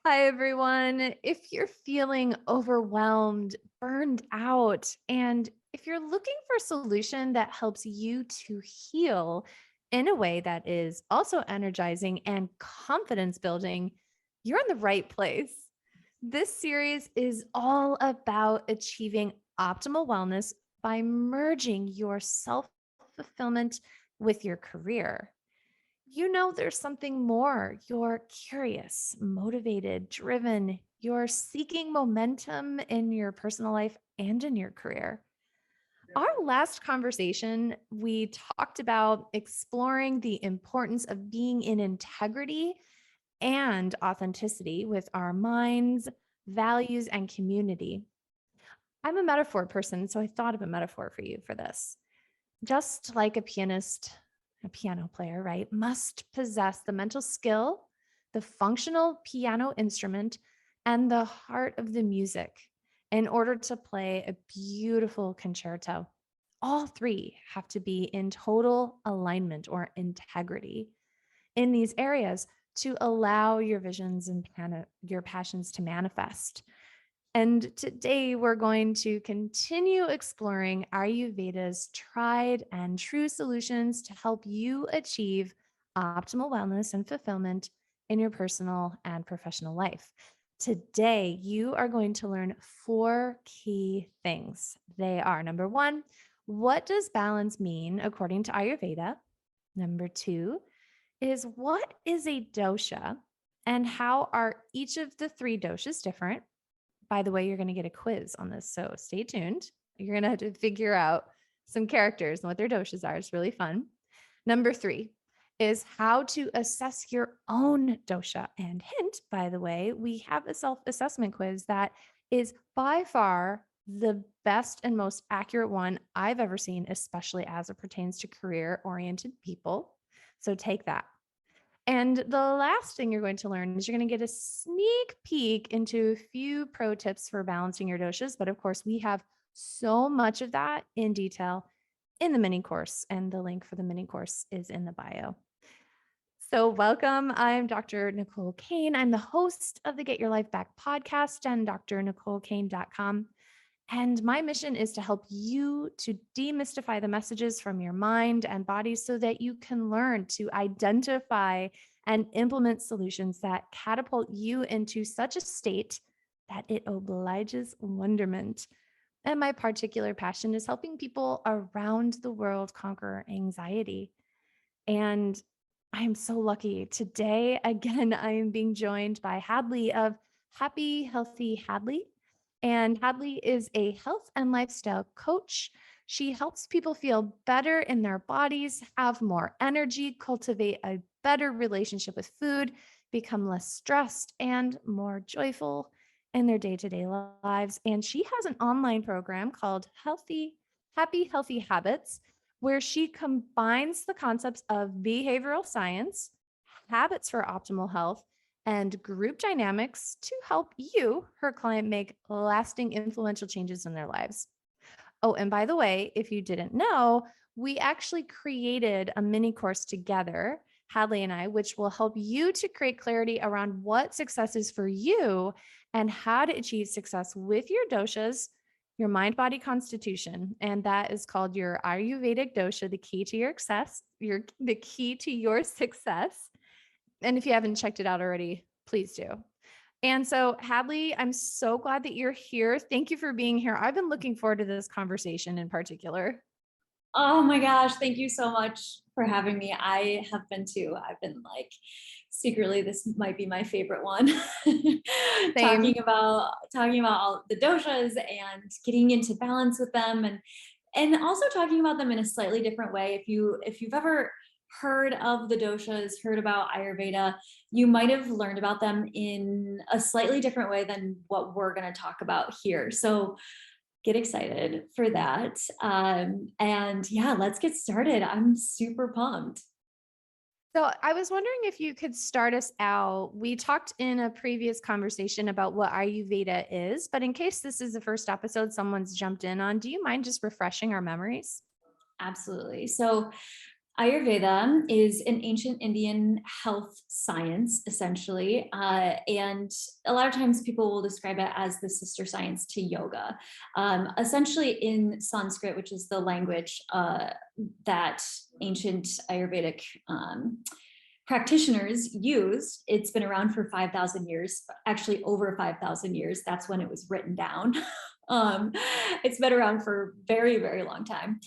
Hi, everyone. If you're feeling overwhelmed, burned out, and if you're looking for a solution that helps you to heal in a way that is also energizing and confidence building, you're in the right place. This series is all about achieving optimal wellness by merging your self fulfillment with your career. There's something more. You're curious, motivated, driven. You're seeking momentum in your personal life and in your career. Our last conversation, we talked about exploring the importance of being in integrity and authenticity with our minds, values, and community. I'm a metaphor person, so I thought of a metaphor for you for this. Just like a pianist, a piano player, right, must possess the mental skill, the functional piano instrument, and the heart of the music in order to play a beautiful concerto. All three have to be in total alignment or integrity in these areas to allow your visions and your passions to manifest. And today we're going to continue exploring Ayurveda's tried and true solutions to help you achieve optimal wellness and fulfillment in your personal and professional life. Today, you are going to learn four key things. They are number one, what does balance mean according to Ayurveda? Number two is what is a dosha and how are each of the three doshas different? By the way, you're going to get a quiz on this, so stay tuned. You're going to have to figure out some characters and what their doshas are. It's really fun. Number three is how to assess your own dosha. And hint, by the way, we have a self-assessment quiz that is by far the best and most accurate one I've ever seen, especially as it pertains to career-oriented people. So take that. And the last thing you're going to learn is you're going to get a sneak peek into a few pro tips for balancing your doshas. But of course, we have so much of that in detail in the mini course, and the link for the mini course is in the bio. So, welcome. I'm Dr. Nicole Kane. I'm the host of the Get Your Life Back podcast and drnicoлекane.com. And my mission is to help you to demystify the messages from your mind and body so that you can learn to identify and implement solutions that catapult you into such a state that it obliges wonderment. And my particular passion is helping people around the world conquer anxiety. And I'm so lucky. Today, again, I am being joined by Hadlee of Happy Healthy Hadlee. And Hadlee is a health and lifestyle coach. She helps people feel better in their bodies, have more energy, cultivate a better relationship with food, become less stressed and more joyful in their day-to-day lives. And she has an online program called Happy Healthy Habits, where she combines the concepts of behavioral science, habits for optimal health, and group dynamics to help you, her client, make lasting influential changes in their lives. Oh, and by the way, if you didn't know, we actually created a mini course together, Hadley and I, which will help you to create clarity around what success is for you and how to achieve success with your doshas, your mind body constitution. And that is called your Ayurvedic dosha, the key to your success, the key to your success. And if you haven't checked it out already, please do. And so, Hadley, I'm so glad that you're here. Thank you for being here. I've been looking forward to this conversation in particular. Oh my gosh, thank you so much for having me. I have been too. I've been like secretly this might be my favorite one. Same. Talking about all the doshas and getting into balance with them and also talking about them in a slightly different way. If you've ever heard of the doshas, heard about Ayurveda, you might have learned about them in a slightly different way than what we're going to talk about here. So get excited for that. And yeah, let's get started. I'm super pumped. So, I was wondering if you could start us out. We talked in a previous conversation about what Ayurveda is, but in case this is the first episode someone's jumped in on, do you mind just refreshing our memories? Absolutely. So Ayurveda is an ancient Indian health science, essentially. And a lot of times people will describe it as the sister science to yoga. Essentially, in Sanskrit, which is the language that ancient Ayurvedic practitioners used, it's been around for 5,000 years, actually over 5,000 years. That's when it was written down. It's been around for a very, very long time.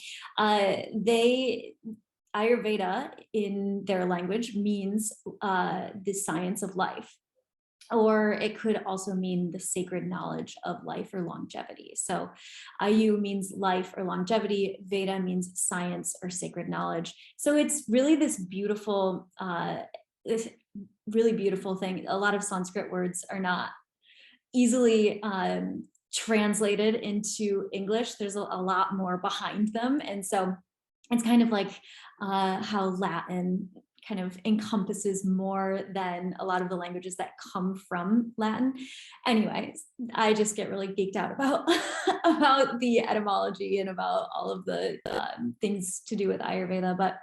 Ayurveda in their language means the science of life, or it could also mean the sacred knowledge of life or longevity. So Ayu means life or longevity, Veda means science or sacred knowledge. So it's really this really beautiful thing. A lot of Sanskrit words are not easily translated into English. There's a lot more behind them. And so it's kind of like how Latin kind of encompasses more than a lot of the languages that come from Latin. Anyways, I just get really geeked out about about the etymology and about all of the things to do with Ayurveda. But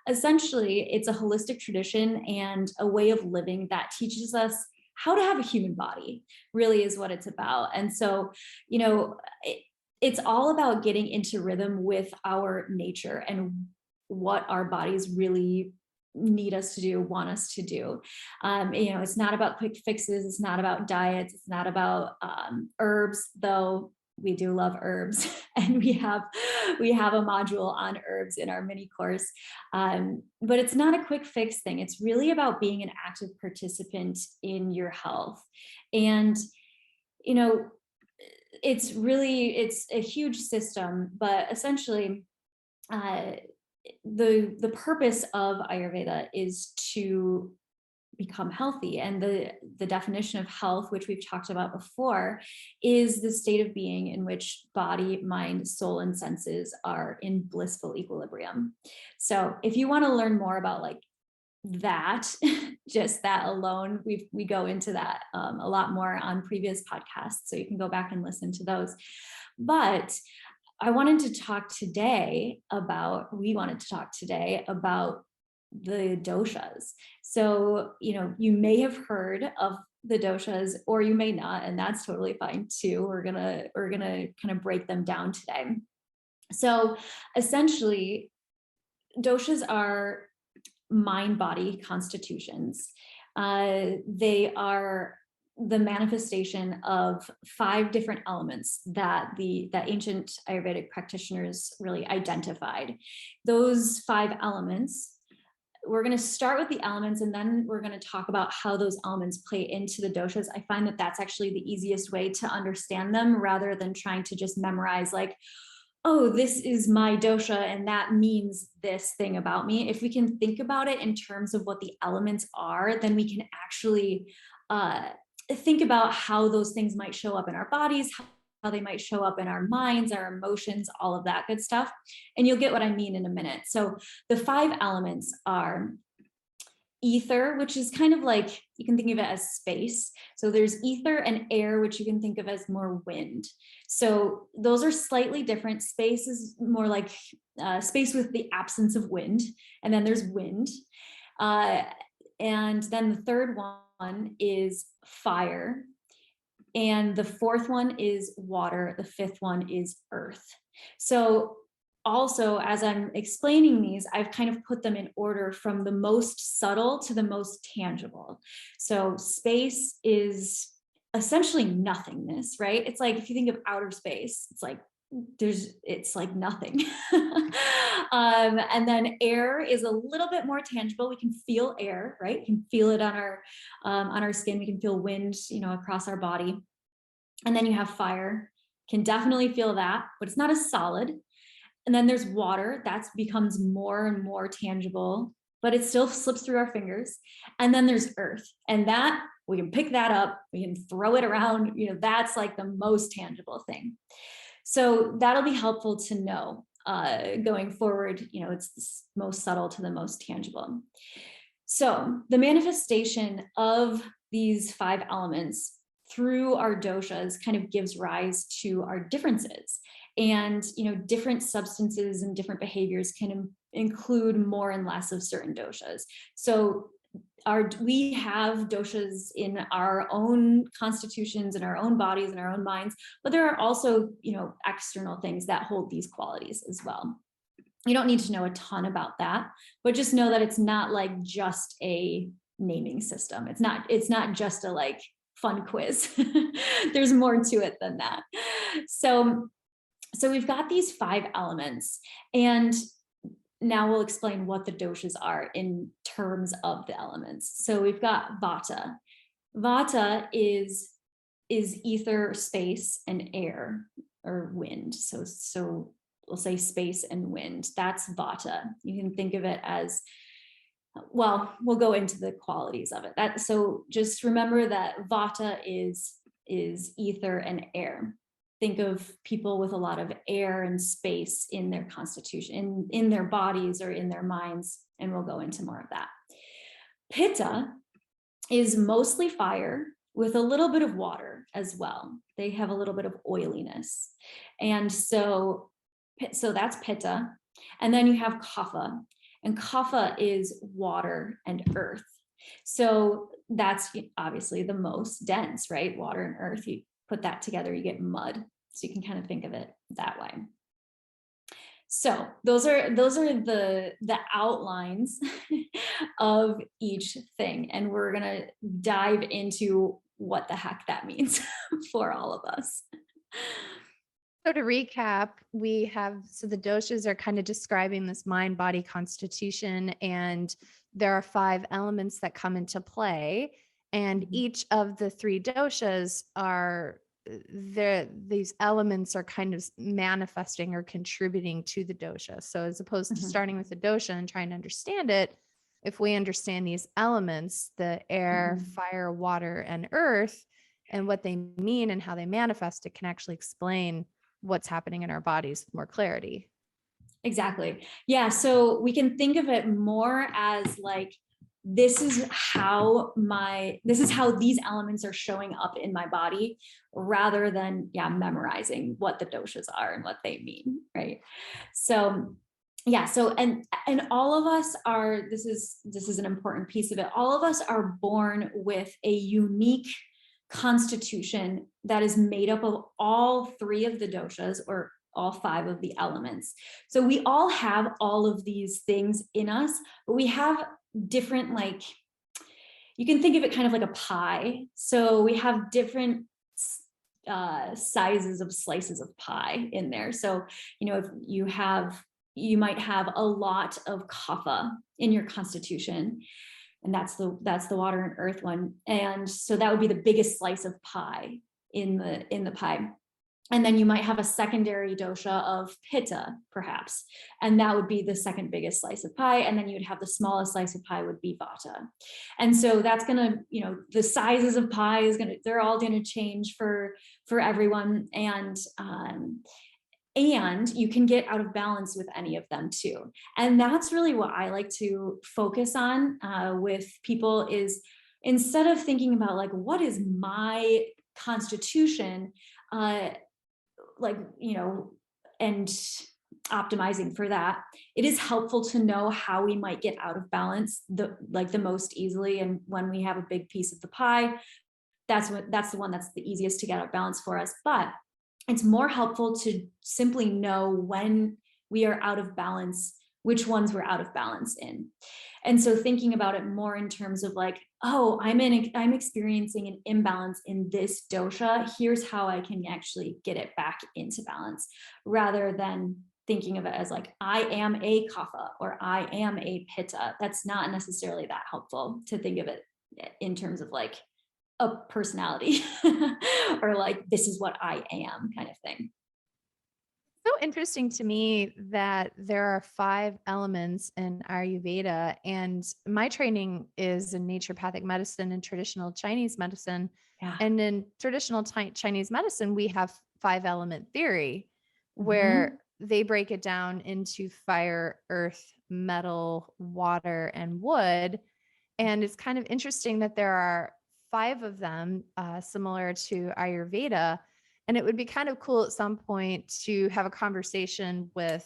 essentially, it's a holistic tradition and a way of living that teaches us how to have a human body, really is what it's about. And so, you know, it's all about getting into rhythm with our nature and what our bodies really need us to do, want us to do. You know, it's not about quick fixes. It's not about diets. It's not about herbs, though we do love herbs. And we have a module on herbs in our mini course. But it's not a quick fix thing. It's really about being an active participant in your health. And, you know, it's a huge system, but essentially the purpose of Ayurveda is to become healthy. And the definition of health, which we've talked about before, is the state of being in which body, mind, soul, and senses are in blissful equilibrium. So if you want to learn more about like that, just that alone, we go into that a lot more on previous podcasts, so you can go back and listen to those. But we wanted to talk today about the doshas. So, you know, you may have heard of the doshas or you may not, and that's totally fine too. We're gonna kind of break them down today. So essentially, doshas are mind-body constitutions. They are the manifestation of 5 different elements that ancient Ayurvedic practitioners really identified. Those 5 elements, we're going to start with the elements and then we're going to talk about how those elements play into the doshas. I find that that's actually the easiest way to understand them rather than trying to just memorize like, oh, this is my dosha and that means this thing about me. If we can think about it in terms of what the elements are, then we can actually think about how those things might show up in our bodies, how they might show up in our minds, our emotions, all of that good stuff. And you'll get what I mean in a minute. So the 5 elements are ether, which is kind of like, you can think of it as space. So there's ether and air, which you can think of as more wind. So those are slightly different. Space is more like space with the absence of wind. And then there's wind. And then the third one is fire. And the 4th one is water. The 5th one is earth. So also, as I'm explaining these, I've kind of put them in order from the most subtle to the most tangible. So space is essentially nothingness, right? It's like, if you think of outer space, it's like nothing. And then air is a little bit more tangible. We can feel air, right? We can feel it on our skin. We can feel wind, you know, across our body. And then you have fire, can definitely feel that, but it's not a solid. And then there's water, that becomes more and more tangible, but it still slips through our fingers. And then there's earth, and that we can pick that up, we can throw it around, you know, that's like the most tangible thing. So that'll be helpful to know going forward, you know, it's the most subtle to the most tangible. So the manifestation of these 5 elements through our doshas kind of gives rise to our differences. And, you know, different substances and different behaviors can include more and less of certain doshas. So we have doshas in our own constitutions, in our own bodies, in our own minds, but there are also, external things that hold these qualities as well. You don't need to know a ton about that, but just know that it's not like just a naming system. It's not just a like fun quiz. There's more to it than that. So we've got these 5 elements, and now we'll explain what the doshas are in terms of the elements. So we've got Vata. Vata is ether, space, and air or wind. So we'll say space and wind. That's Vata. You can think of it as, well, we'll go into the qualities of it. So just remember that Vata is ether and air. Think of people with a lot of air and space in their constitution, in their bodies or in their minds, and we'll go into more of that. Pitta is mostly fire with a little bit of water as well. They have a little bit of oiliness. And so that's Pitta. And then you have Kapha, and Kapha is water and earth. So that's obviously the most dense, right? Water and earth. You put that together, you get mud. So you can kind of think of it that way. So those are the outlines of each thing. And we're going to dive into what the heck that means for all of us. So to recap, the doshas are kind of describing this mind, body constitution, and there are 5 elements that come into play. And each of the 3 doshas are these elements are kind of manifesting or contributing to the dosha. So as opposed to starting with the dosha and trying to understand it, if we understand these elements, the air, fire, water, and earth, and what they mean and how they manifest, it can actually explain what's happening in our bodies with more clarity. Exactly. Yeah. So we can think of it more as like, this is how these elements are showing up in my body, rather than memorizing what the doshas are and what they mean, right? So and all of us are, this is an important piece of it, all of us are born with a unique constitution that is made up of all 3 of the doshas, or all 5 of the elements. So we all have all of these things in us, but we have different, like, you can think of it kind of like a pie. So we have different sizes of slices of pie in there. So, if you might have a lot of kapha in your constitution, and that's the water and earth one. And so that would be the biggest slice of pie in the pie. And then you might have a secondary dosha of pitta, perhaps, and that would be the second biggest slice of pie. And then you'd have the smallest slice of pie would be vata. And so that's gonna, the sizes of pie they're all gonna change for everyone. And you can get out of balance with any of them too. And that's really what I like to focus on with people, is instead of thinking about like, what is my constitution, and optimizing for that, it is helpful to know how we might get out of balance the most easily. And when we have a big piece of the pie, that's the one that's the easiest to get out of balance for us. But it's more helpful to simply know when we are out of balance, which ones we're out of balance in. And so thinking about it more in terms of like, oh, I'm experiencing an imbalance in this dosha. Here's how I can actually get it back into balance, rather than thinking of it as like, I am a kapha or I am a pitta. That's not necessarily that helpful to think of it in terms of like a personality or like, this is what I am kind of thing. So interesting to me that there are 5 elements in Ayurveda, and my training is in naturopathic medicine and traditional Chinese medicine. Yeah. And in traditional Chinese medicine, we have 5 element theory, where they break it down into fire, earth, metal, water, and wood. And it's kind of interesting that there are 5 of them, similar to Ayurveda. And it would be kind of cool at some point to have a conversation with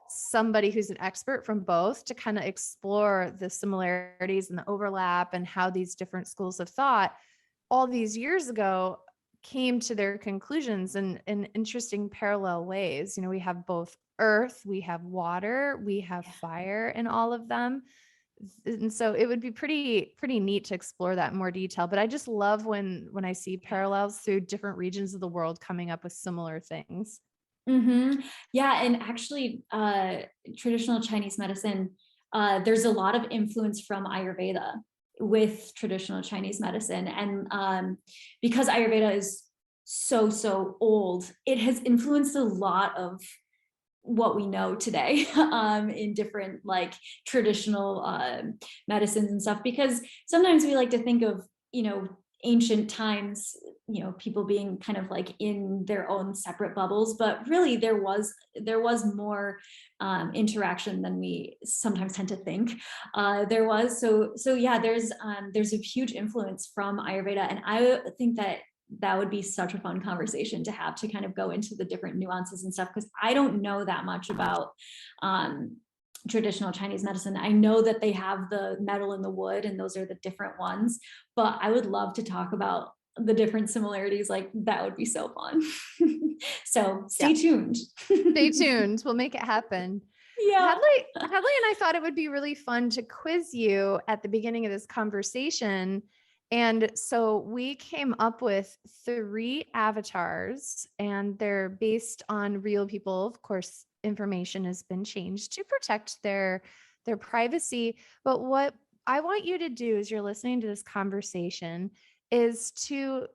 somebody who's an expert from both to kind of explore the similarities and the overlap and how these different schools of thought all these years ago came to their conclusions in interesting parallel ways. We have both earth, we have water, we have fire in all of them. And so it would be pretty neat to explore that in more detail. But I just love when I see parallels through different regions of the world coming up with similar things. Yeah, and actually, traditional Chinese medicine, there's a lot of influence from Ayurveda with traditional Chinese medicine, and because Ayurveda is so old, it has influenced a lot of what we know today in different like traditional medicines and stuff. Because sometimes we like to think of ancient times, people being kind of like in their own separate bubbles, but really there was more interaction than we sometimes tend to think there was. So yeah, there's a huge influence from Ayurveda, and I think that would be such a fun conversation to have, to kind of go into the different nuances and stuff, because I don't know that much about traditional Chinese medicine. I know that they have the metal and the wood, and those are the different ones, but I would love to talk about the different similarities. Like, that would be so fun. So stay tuned. Stay tuned. We'll make it happen. Yeah. Hadlee and I thought it would be really fun to quiz you at the beginning of this conversation. And so we came up with 3 avatars, and they're based on real people. Of course, information has been changed to protect their privacy. But what I want you to do as you're listening to this conversation is to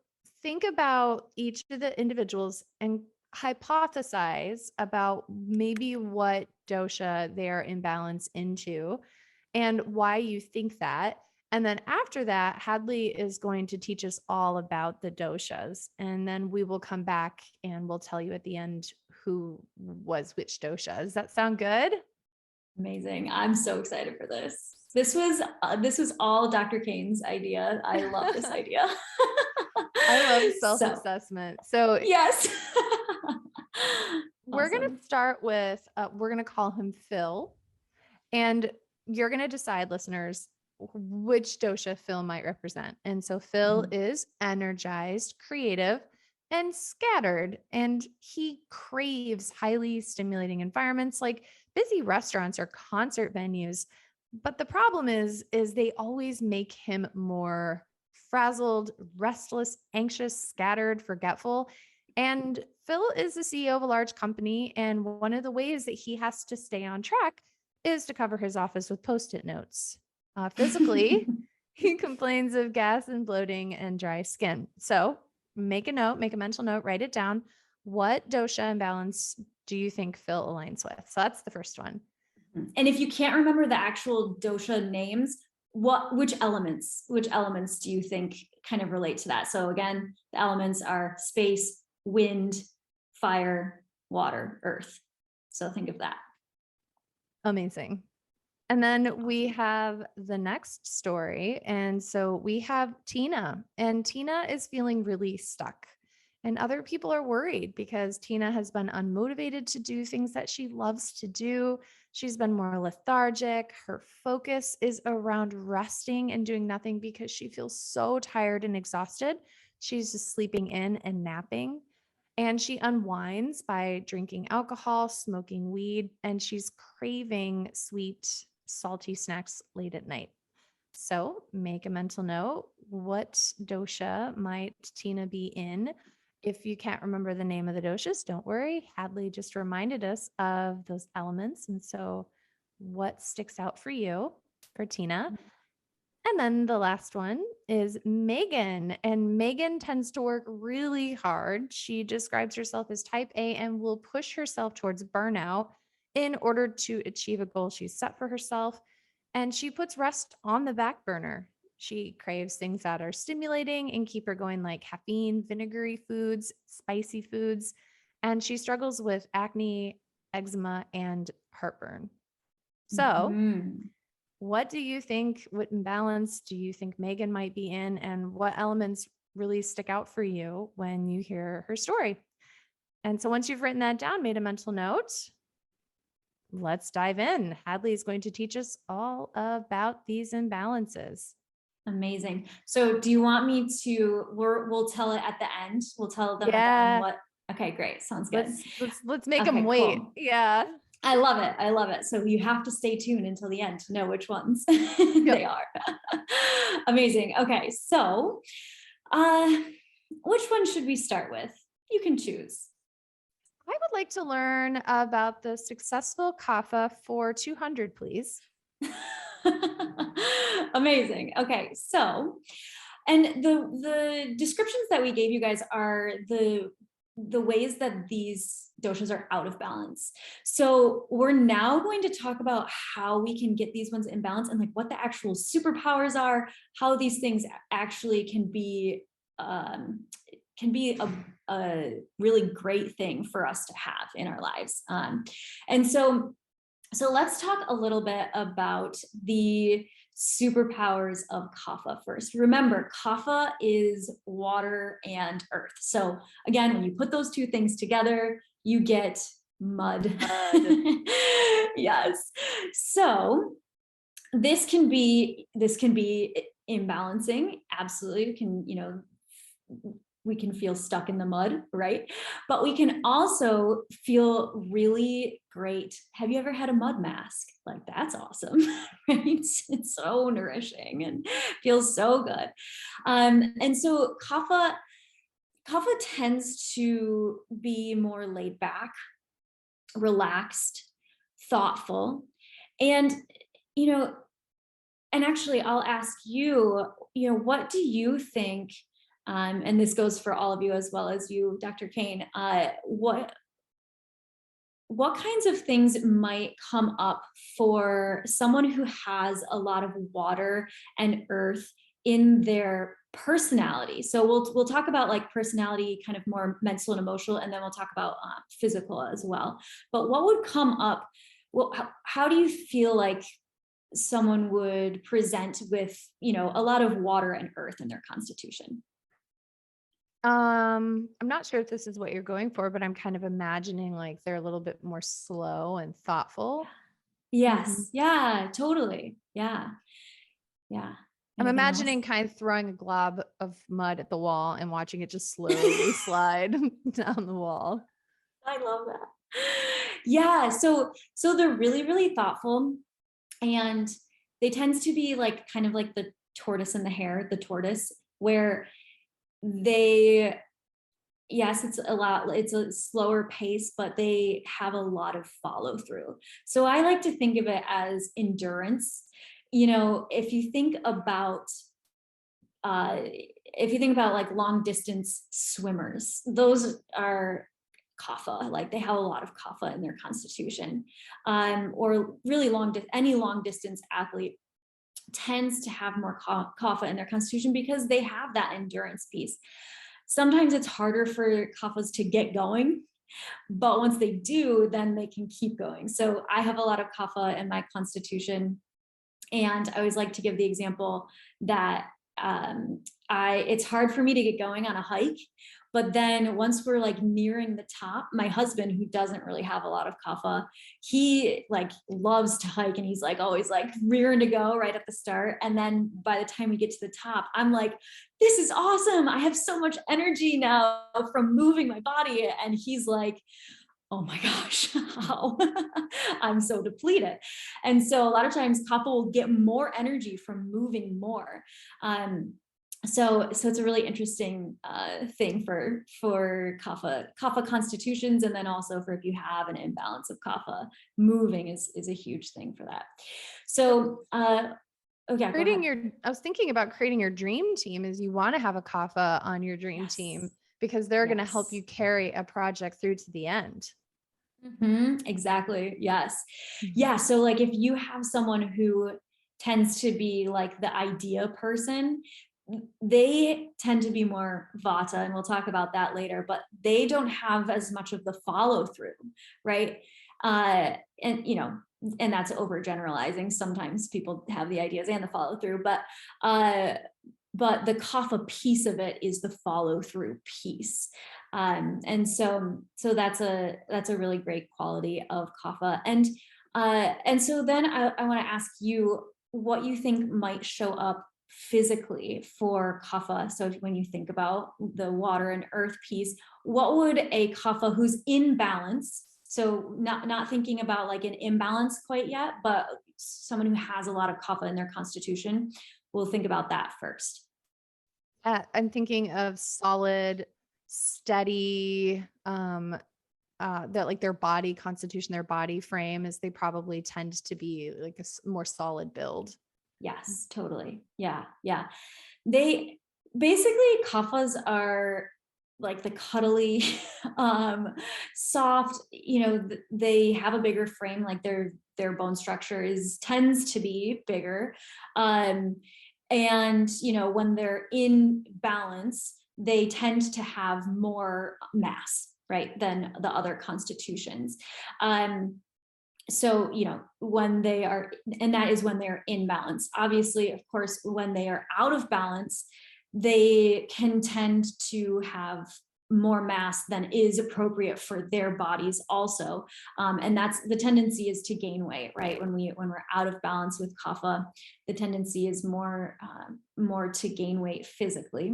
think about each of the individuals and hypothesize about maybe what dosha they are imbalanced into and why you think that. And then after that, Hadlee is going to teach us all about the doshas. And then we will come back and we'll tell you at the end who was which dosha. Does that sound good? Amazing. I'm so excited for this. This was all Dr. Kane's idea. I love this idea. I love self-assessment. So yes. We're going to start with, we're going to call him Phil. And you're going to decide, listeners, which dosha Phil might represent. And so Phil is energized, creative, and scattered. And he craves highly stimulating environments like busy restaurants or concert venues. But the problem is they always make him more frazzled, restless, anxious, scattered, forgetful. And Phil is the CEO of a large company. And one of the ways that he has to stay on track is to cover his office with Post-it notes. Physically, he complains of gas and bloating and dry skin. So make a mental note, write it down. What dosha imbalance do you think Phil aligns with? So that's the first one. And if you can't remember the actual dosha names, which elements do you think kind of relate to that? So again, the elements are space, wind, fire, water, earth. So think of that. Amazing. And then we have the next story. And so we have Tina, and Tina is feeling really stuck. And other people are worried because Tina has been unmotivated to do things that she loves to do. She's been more lethargic. Her focus is around resting and doing nothing because she feels so tired and exhausted. She's just sleeping in and napping. And she unwinds by drinking alcohol, smoking weed, and she's craving sweet, salty snacks late at night. So make a mental note. What dosha might Tina be in? If you can't remember the name of the doshas, don't worry. Hadlee just reminded us of those elements. And so what sticks out for you, for Tina? And then the last one is Megan. And Megan tends to work really hard. She describes herself as type A and will push herself towards burnout in order to achieve a goal she's set for herself. And she puts rest on the back burner. She craves things that are stimulating and keep her going, like caffeine, vinegary foods, spicy foods. And she struggles with acne, eczema, and heartburn. So what do you think, what imbalance do you think Megan might be in, and what elements really stick out for you when you hear her story? And so once you've written that down, made a mental note, let's dive in. Hadley is going to teach us all about these imbalances. Amazing. So do you want me to, we'll tell it at the end. We'll tell them at the end Yeah. what, okay, great. Sounds good. Let's make them Okay, wait. cool. Yeah. I love it. I love it. So you have to stay tuned until the end to know which ones they are. Amazing. Okay. So, which one should we start with? You can choose. I would like to learn about the successful kapha for 200, please. Amazing. Okay. So, and the descriptions that we gave you guys are the ways that these doshas are out of balance. So we're now going to talk about how we can get these ones in balance and like what the actual superpowers are, how these things actually can be a really great thing for us to have in our lives. And so let's talk a little bit about the superpowers of kapha first. Remember, kapha is water and earth. So again, when you put those two things together, you get mud. Yes. So this can be imbalancing. Absolutely. We can feel stuck in the mud, right? But we can also feel really great. Have you ever had a mud mask? Like, that's awesome, right? It's so nourishing and feels so good. And so kapha tends to be more laid back, relaxed, thoughtful, and and actually I'll ask you, what do you think? And this goes for all of you as well as you, Dr. Kane. What kinds of things might come up for someone who has a lot of water and earth in their personality? So we'll talk about like personality, kind of more mental and emotional, and then we'll talk about physical as well. But what would come up? Well, how do you feel like someone would present with, a lot of water and earth in their constitution? I'm not sure if this is what you're going for, but I'm kind of imagining like they're a little bit more slow and thoughtful. Yes. Yeah, totally. Yeah. Yeah. I'm Anything else? imagining kind of throwing a glob of mud at the wall and watching it just slowly slide down the wall. I love that. Yeah. So they're really, really thoughtful, and they tend to be like kind of like the tortoise and the hare, the tortoise, where they, yes, it's a slower pace, but they have a lot of follow through. So I like to think of it as endurance. If you think about like long distance swimmers, those are kapha, like they have a lot of kapha in their constitution. Or really any long distance athlete tends to have more kapha in their constitution because they have that endurance piece. Sometimes it's harder for kaphas to get going, but once they do, then they can keep going. So I have a lot of kapha in my constitution, and I always like to give the example that it's hard for me to get going on a hike, but then once we're like nearing the top, my husband, who doesn't really have a lot of kapha, he like loves to hike, and he's like always like rearing to go right at the start. And then by the time we get to the top, I'm like, this is awesome. I have so much energy now from moving my body. And he's like, oh my gosh, how? I'm so depleted. And so a lot of times kapha will get more energy from moving more. So it's a really interesting thing for kapha constitutions, and then also for if you have an imbalance of kapha, moving is a huge thing for that. So okay, go ahead. I was thinking about creating your dream team. Is you want to have a kapha on your dream team because they're going to help you carry a project through to the end. Exactly. Yes. Yeah. So like if you have someone who tends to be like the idea person, they tend to be more vata, and we'll talk about that later, but they don't have as much of the follow through, right? And and that's overgeneralizing. Sometimes people have the ideas and the follow through, but the kapha piece of it is the follow through piece. And so that's a really great quality of kapha. And And so then I want to ask you what you think might show up physically for kapha. So when you think about the water and earth piece, what would a kapha who's in balance, so not thinking about like an imbalance quite yet, but someone who has a lot of kapha in their constitution, we'll think about that first. I'm thinking of solid, steady, that like their body constitution, their body frame is they probably tend to be like a more solid build. Yes, totally. Yeah, yeah. They basically kaphas are like the cuddly, soft, they have a bigger frame, like their bone structure tends to be bigger. Um, and when they're in balance, they tend to have more mass, right, than the other constitutions. Um, so when they are, and that is when they're in balance. Obviously, of course, when they are out of balance, they can tend to have more mass than is appropriate for their bodies also. And that's the tendency, is to gain weight, right? When we're out of balance with kapha, the tendency is more to gain weight physically.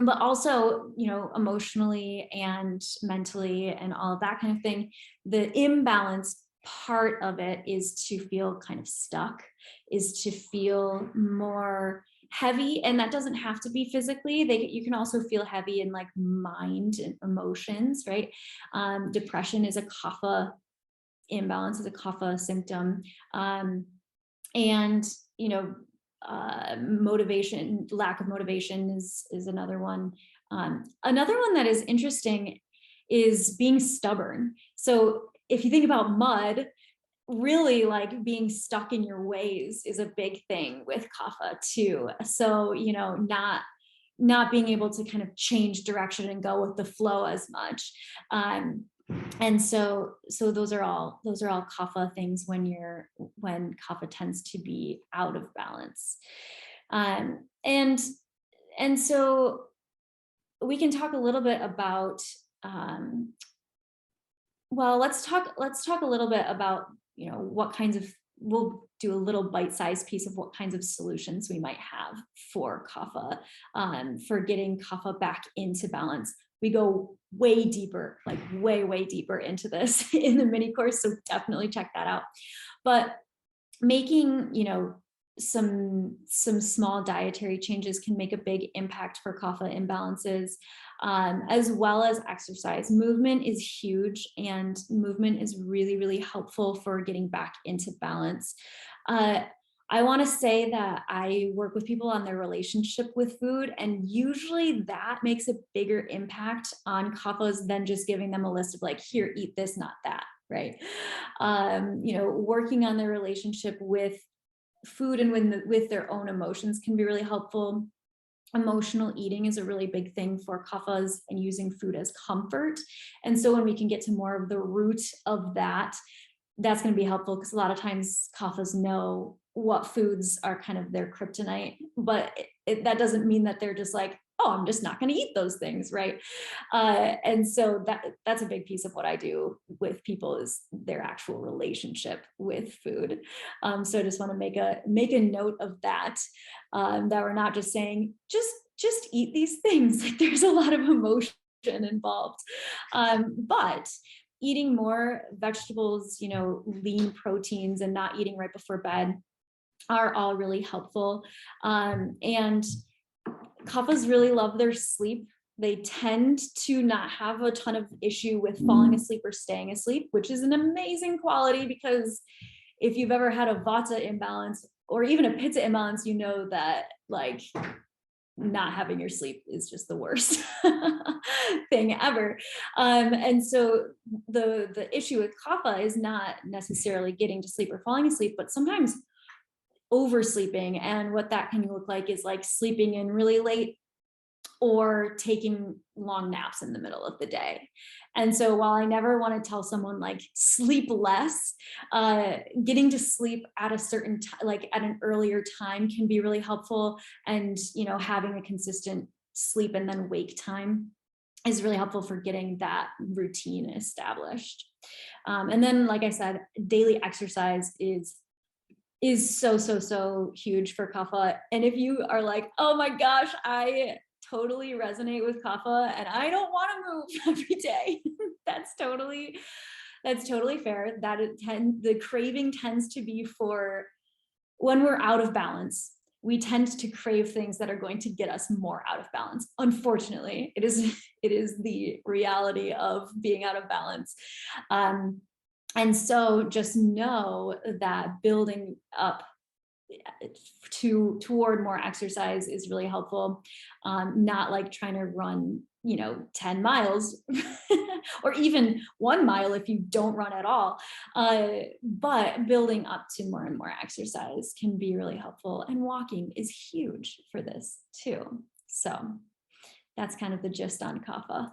But also, emotionally and mentally and all of that kind of thing, the imbalance part of it is to feel kind of stuck, is to feel more heavy. And that doesn't have to be physically. You can also feel heavy in like mind and emotions, right? Depression is a kapha imbalance, is a kapha symptom. And motivation, lack of motivation is another one. Another one that is interesting is being stubborn. So if you think about mud, really like being stuck in your ways is a big thing with kapha too. So not being able to kind of change direction and go with the flow as much. And so those are all kapha things when kapha tends to be out of balance. And so we can talk a little bit about, well, let's talk a little bit about what kinds of, we'll do a little bite-sized piece of what kinds of solutions we might have for kapha, for getting kapha back into balance. We go way deeper, like way deeper into this in the mini course, so definitely check that out. But making some small dietary changes can make a big impact for kapha imbalances, as well as exercise. Movement is huge, and movement is really helpful for getting back into balance. I want to say that I work with people on their relationship with food, and usually that makes a bigger impact on kaphas than just giving them a list of like, here, eat this, not that, right? Working on their relationship with food and with their own emotions can be really helpful. Emotional eating is a really big thing for kaphas, and using food as comfort. And so when we can get to more of the root of that, that's going to be helpful, because a lot of times kaphas know what foods are kind of their kryptonite, but that doesn't mean that they're just like, oh, I'm just not going to eat those things, right? And so that's a big piece of what I do with people, is their actual relationship with food. So I just want to make a note of that, that we're not just saying just eat these things. Like, there's a lot of emotion involved, but eating more vegetables, lean proteins, and not eating right before bed are all really helpful. And kaphas really love their sleep. They tend to not have a ton of issue with falling asleep or staying asleep, which is an amazing quality, because if you've ever had a Vata imbalance or even a Pitta imbalance, you know that like not having your sleep is just the worst thing ever. And so the issue with kapha is not necessarily getting to sleep or falling asleep, but sometimes oversleeping. And what that can look like is like sleeping in really late or taking long naps in the middle of the day. And so while I never want to tell someone like sleep less, getting to sleep at a certain time, like at an earlier time, can be really helpful. And having a consistent sleep and then wake time is really helpful for getting that routine established. And then, like I said, daily exercise is so huge for kapha. And if you are like, oh my gosh, I totally resonate with kapha and I don't want to move every day, that's totally fair. The craving tends to be for when we're out of balance. We tend to crave things that are going to get us more out of balance. Unfortunately, it is the reality of being out of balance. And so just know that building up toward more exercise is really helpful. Not like trying to run 10 miles or even 1 mile if you don't run at all, but building up to more and more exercise can be really helpful, and walking is huge for this too. So that's kind of the gist on kapha.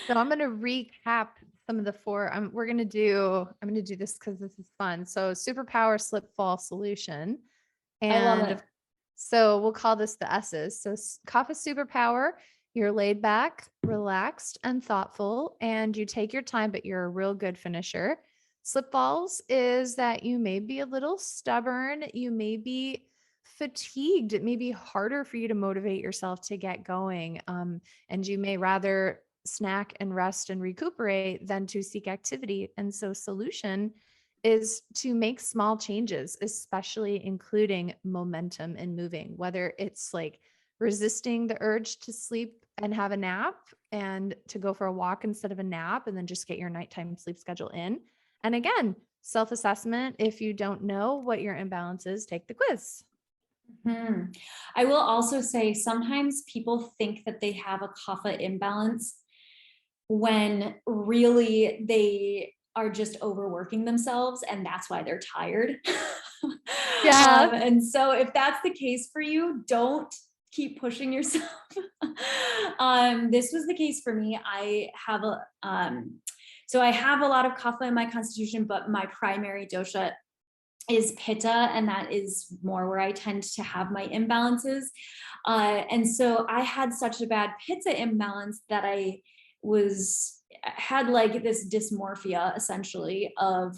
So I'm going to recap some of the four. I'm going to do this because this is fun. So superpower, slip, fall, solution. I love And it. so we'll call this the S's. So Kapha superpower, you're laid back, relaxed, and thoughtful, and you take your time, but you're a real good finisher. Slip falls is that you may be a little stubborn. You may be fatigued. It may be harder for you to motivate yourself to get going. And you may rather snack and rest and recuperate than to seek activity. And so solution is to make small changes, especially including momentum and moving, whether it's like resisting the urge to sleep and have a nap and to go for a walk instead of a nap and then just get your nighttime sleep schedule in. And again, self-assessment. If you don't know what your imbalance is, take the quiz. I will also say sometimes people think that they have a kapha imbalance when really they are just overworking themselves and that's why they're tired. Yeah. And so if that's the case for you, don't keep pushing yourself. This was the case for me. I have a lot of kapha in my constitution, but my primary dosha is Pitta, and that is more where I tend to have my imbalances. And so I had such a bad Pitta imbalance that I had like this dysmorphia, essentially, of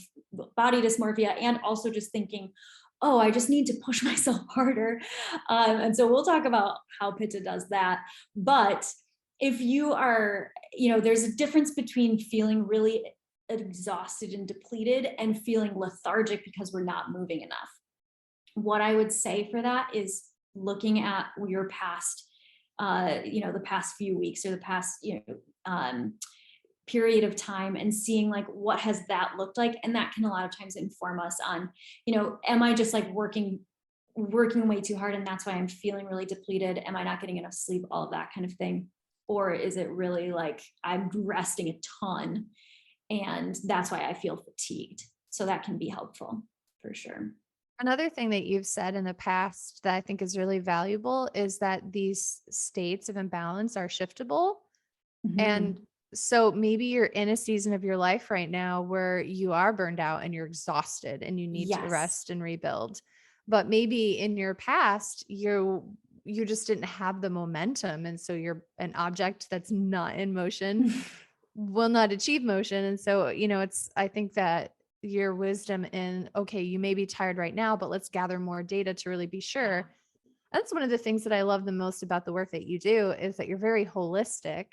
body dysmorphia, and also just thinking, oh, I just need to push myself harder. And so we'll talk about how Pitta does that. But if you are, there's a difference between feeling really exhausted and depleted and feeling lethargic because we're not moving enough. What I would say for that is looking at your past, the past few weeks or the past, period of time and seeing like what has that looked like, and that can a lot of times inform us on, am I just like working way too hard and that's why I'm feeling really depleted? Am I not getting enough sleep? All of that kind of thing. Or is it really like I'm resting a ton and that's why I feel fatigued? So that can be helpful for sure. Another thing that you've said in the past that I think is really valuable is that these states of imbalance are shiftable. And so maybe you're in a season of your life right now where you are burned out and you're exhausted and you need to rest and rebuild. But maybe in your past, you just didn't have the momentum. And so you're an object that's not in motion will not achieve motion. And so, I think that your wisdom in, okay, you may be tired right now, but let's gather more data to really be sure. That's one of the things that I love the most about the work that you do is that you're very holistic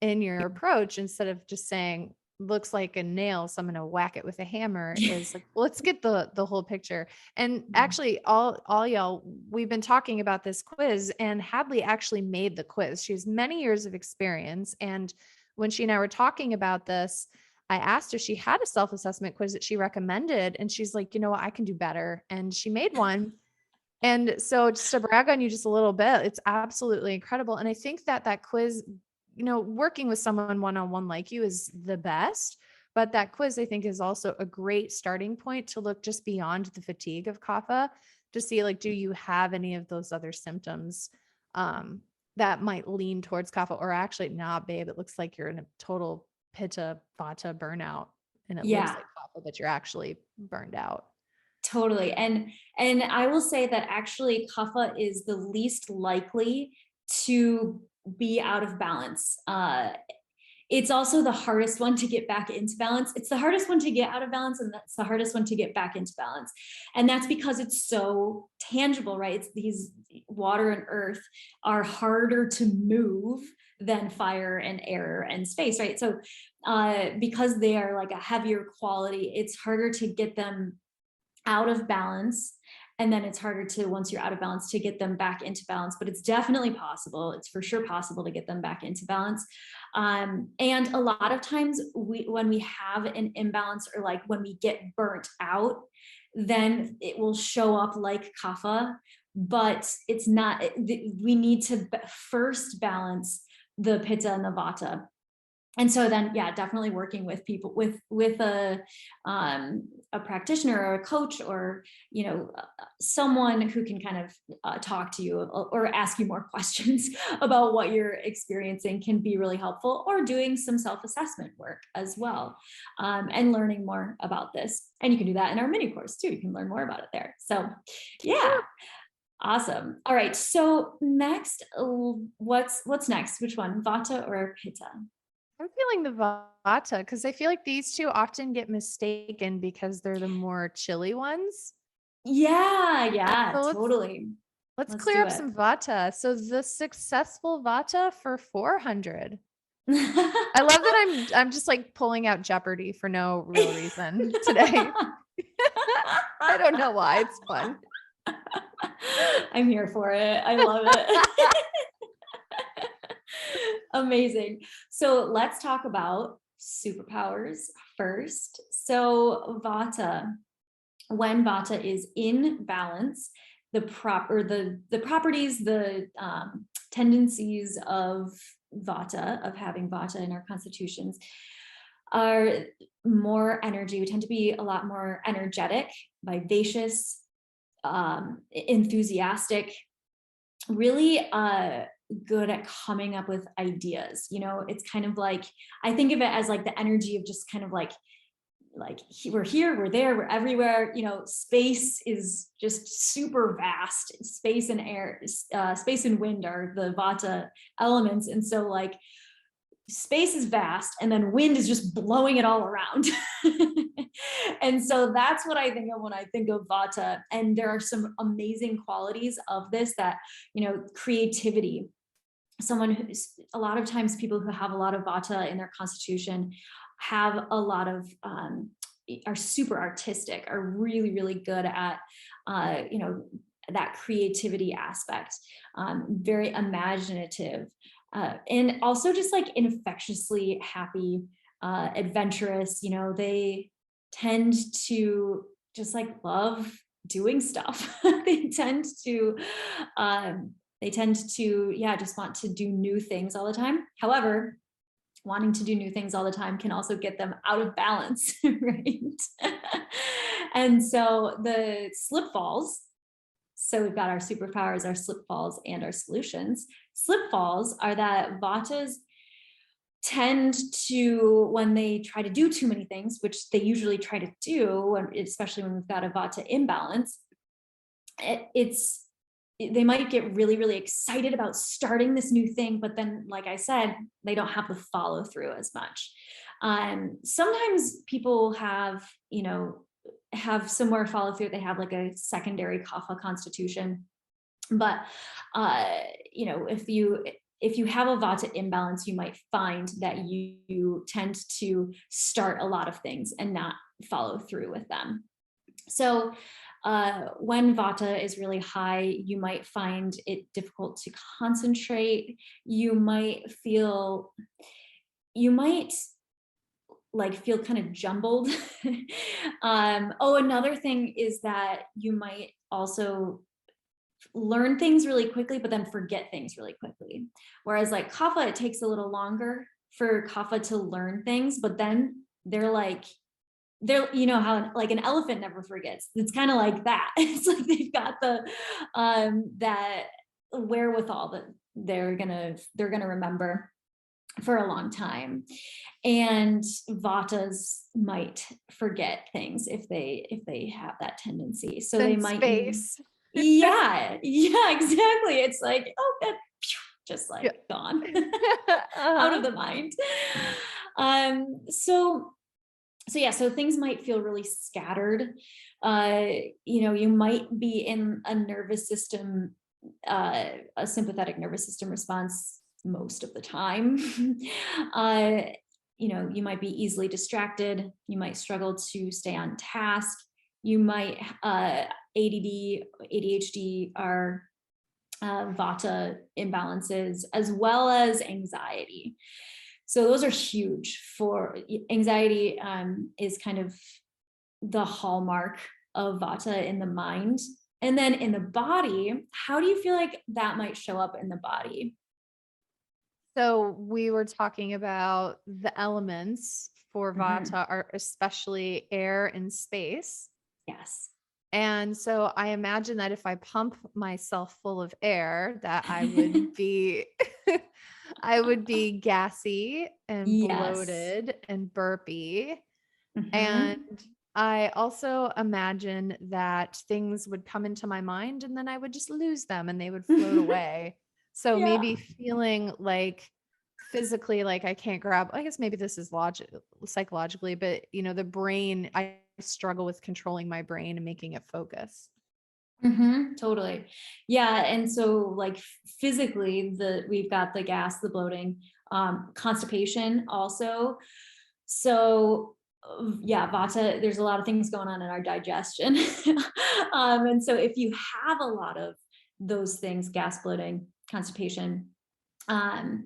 in your approach. Instead of just saying, looks like a nail, so I'm going to whack it with a hammer, is like, let's get the whole picture. And actually all y'all, we've been talking about this quiz, and Hadlee actually made the quiz. She has many years of experience. And when she and I were talking about this, I asked her, she had a self-assessment quiz that she recommended. And she's like, I can do better. And she made one. And so just to brag on you just a little bit, it's absolutely incredible. And I think that quiz, working with someone one-on-one like you is the best, but that quiz I think is also a great starting point to look just beyond the fatigue of kapha to see, like, do you have any of those other symptoms that might lean towards kapha, or actually, nah, babe, it looks like you're in a total pitta vata burnout and it looks like kapha, but you're actually burned out. Totally. And I will say that actually kapha is the least likely to be out of balance. It's also the hardest one to get back into balance. It's the hardest one to get out of balance, and that's the hardest one to get back into balance. And that's because it's so tangible, right? It's these water and earth are harder to move than fire and air and space, right? So because they are like a heavier quality, it's harder to get them out of balance. And then it's harder to, once you're out of balance, to get them back into balance. But it's definitely possible. It's for sure possible to get them back into balance. And a lot of times when we have an imbalance, or like when we get burnt out, then it will show up like kapha, but it's not. We need to first balance the pitta and the vata. And so then, yeah, definitely working with people, with a practitioner or a coach, or someone who can kind of talk to you or ask you more questions about what you're experiencing can be really helpful. Or doing some self-assessment work as well, and learning more about this. And you can do that in our mini course too. You can learn more about it there. So, yeah. Awesome. All right. So next, what's next? Which one, Vata or Pitta? I'm feeling the Vata because I feel like these two often get mistaken because they're the more chilly ones. Yeah, So totally. let's Let's clear do up it. some Vata. So the successful Vata for 400. I love that I'm just like pulling out Jeopardy for no real reason today. I don't know why. It's fun. I'm here for it. I love it. Amazing. So let's talk about superpowers first. So Vata, when Vata is in balance, the properties, the tendencies of Vata, of having Vata in our constitutions, are more energy. We tend to be a lot more energetic, vivacious, enthusiastic, really good at coming up with ideas. It's kind of like, I think of it as like the energy of just kind of like we're here, we're there, we're everywhere. Space is just super vast. Space and air, space and wind are the Vata elements. And so like space is vast, and then wind is just blowing it all around. And so that's what I think of when I think of Vata. And there are some amazing qualities of this that, creativity. A lot of times people who have a lot of Vata in their constitution have a lot of, are super artistic, are really, really good at, that creativity aspect, very imaginative, and also just like infectiously happy, adventurous. They tend to just like love doing stuff. They tend to, yeah, just want to do new things all the time. However, wanting to do new things all the time can also get them out of balance, right? And so the slip falls. So we've got our superpowers, our slip falls, and our solutions. Slip falls are that Vatas tend to, when they try to do too many things, which they usually try to do, especially when we've got a Vata imbalance, they might get really, really excited about starting this new thing, but then, like I said, they don't have the follow through as much. Sometimes people have some more follow through. They have like a secondary kapha constitution, but if you have a Vata imbalance, you might find that you tend to start a lot of things and not follow through with them. So when Vata is really high, you might find it difficult to concentrate. You might feel kind of jumbled. Another thing is that you might also learn things really quickly, but then forget things really quickly. Whereas like kapha, it takes a little longer for kapha to learn things, but then they're how like an elephant never forgets. It's kind of like that. It's like they've got the that wherewithal that they're gonna remember for a long time. And Vatas might forget things if they have that tendency. So they might space. yeah, exactly. It's like, oh, that just Yeah. like gone out Uh-huh. of the mind. So yeah, so things might feel really scattered. You might be in a nervous system, a sympathetic nervous system response most of the time. uh, you might be easily distracted. You might struggle to stay on task. You might, ADD, ADHD are Vata imbalances, as well as anxiety. So those are huge for anxiety, is kind of the hallmark of Vata in the mind. And then in the body, how do you feel like that might show up in the body? So we were talking about the elements for Mhm. Vata are especially air and space. Yes. And so I imagine that if I pump myself full of air, that I would be I would be gassy and Yes. bloated and burpy. And Mhm. I also imagine that things would come into my mind and then I would just lose them and they would float away. So Yeah. maybe feeling like physically like I can't grab, I guess maybe this is psychologically, but the brain, I struggle with controlling my brain and making it focus. Totally. Yeah. And so like physically, we've got the gas, the bloating, constipation also. So yeah, Vata, there's a lot of things going on in our digestion. And so if you have a lot of those things, gas, bloating, constipation, um,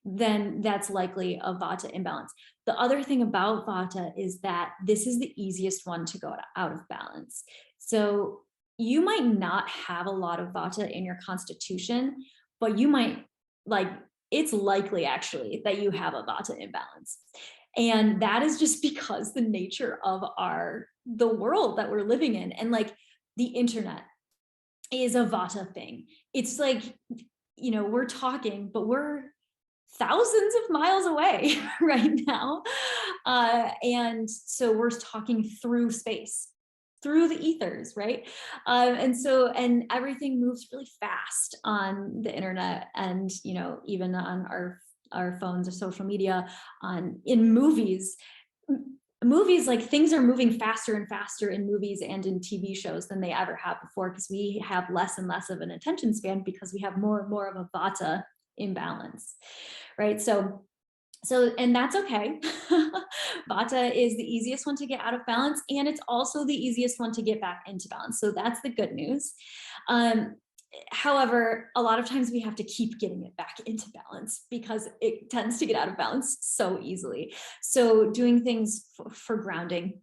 then that's likely a Vata imbalance. The other thing about Vata is that this is the easiest one to go out of balance. So you might not have a lot of Vata in your constitution, but you might, like, it's likely actually that you have a Vata imbalance. And that is just because the nature of the world that we're living in, and like the internet is a Vata thing. It's like, we're talking, but we're thousands of miles away right now. And so we're talking through space, through the ethers, right? And everything moves really fast on the internet, and even on our phones or social media, in movies. Movies, like, things are moving faster and faster in movies and in TV shows than they ever have before, because we have less and less of an attention span, because we have more and more of a Vata imbalance, right? And that's okay. Vata is the easiest one to get out of balance, and it's also the easiest one to get back into balance. So that's the good news. However, a lot of times we have to keep getting it back into balance, because it tends to get out of balance so easily. So doing things for grounding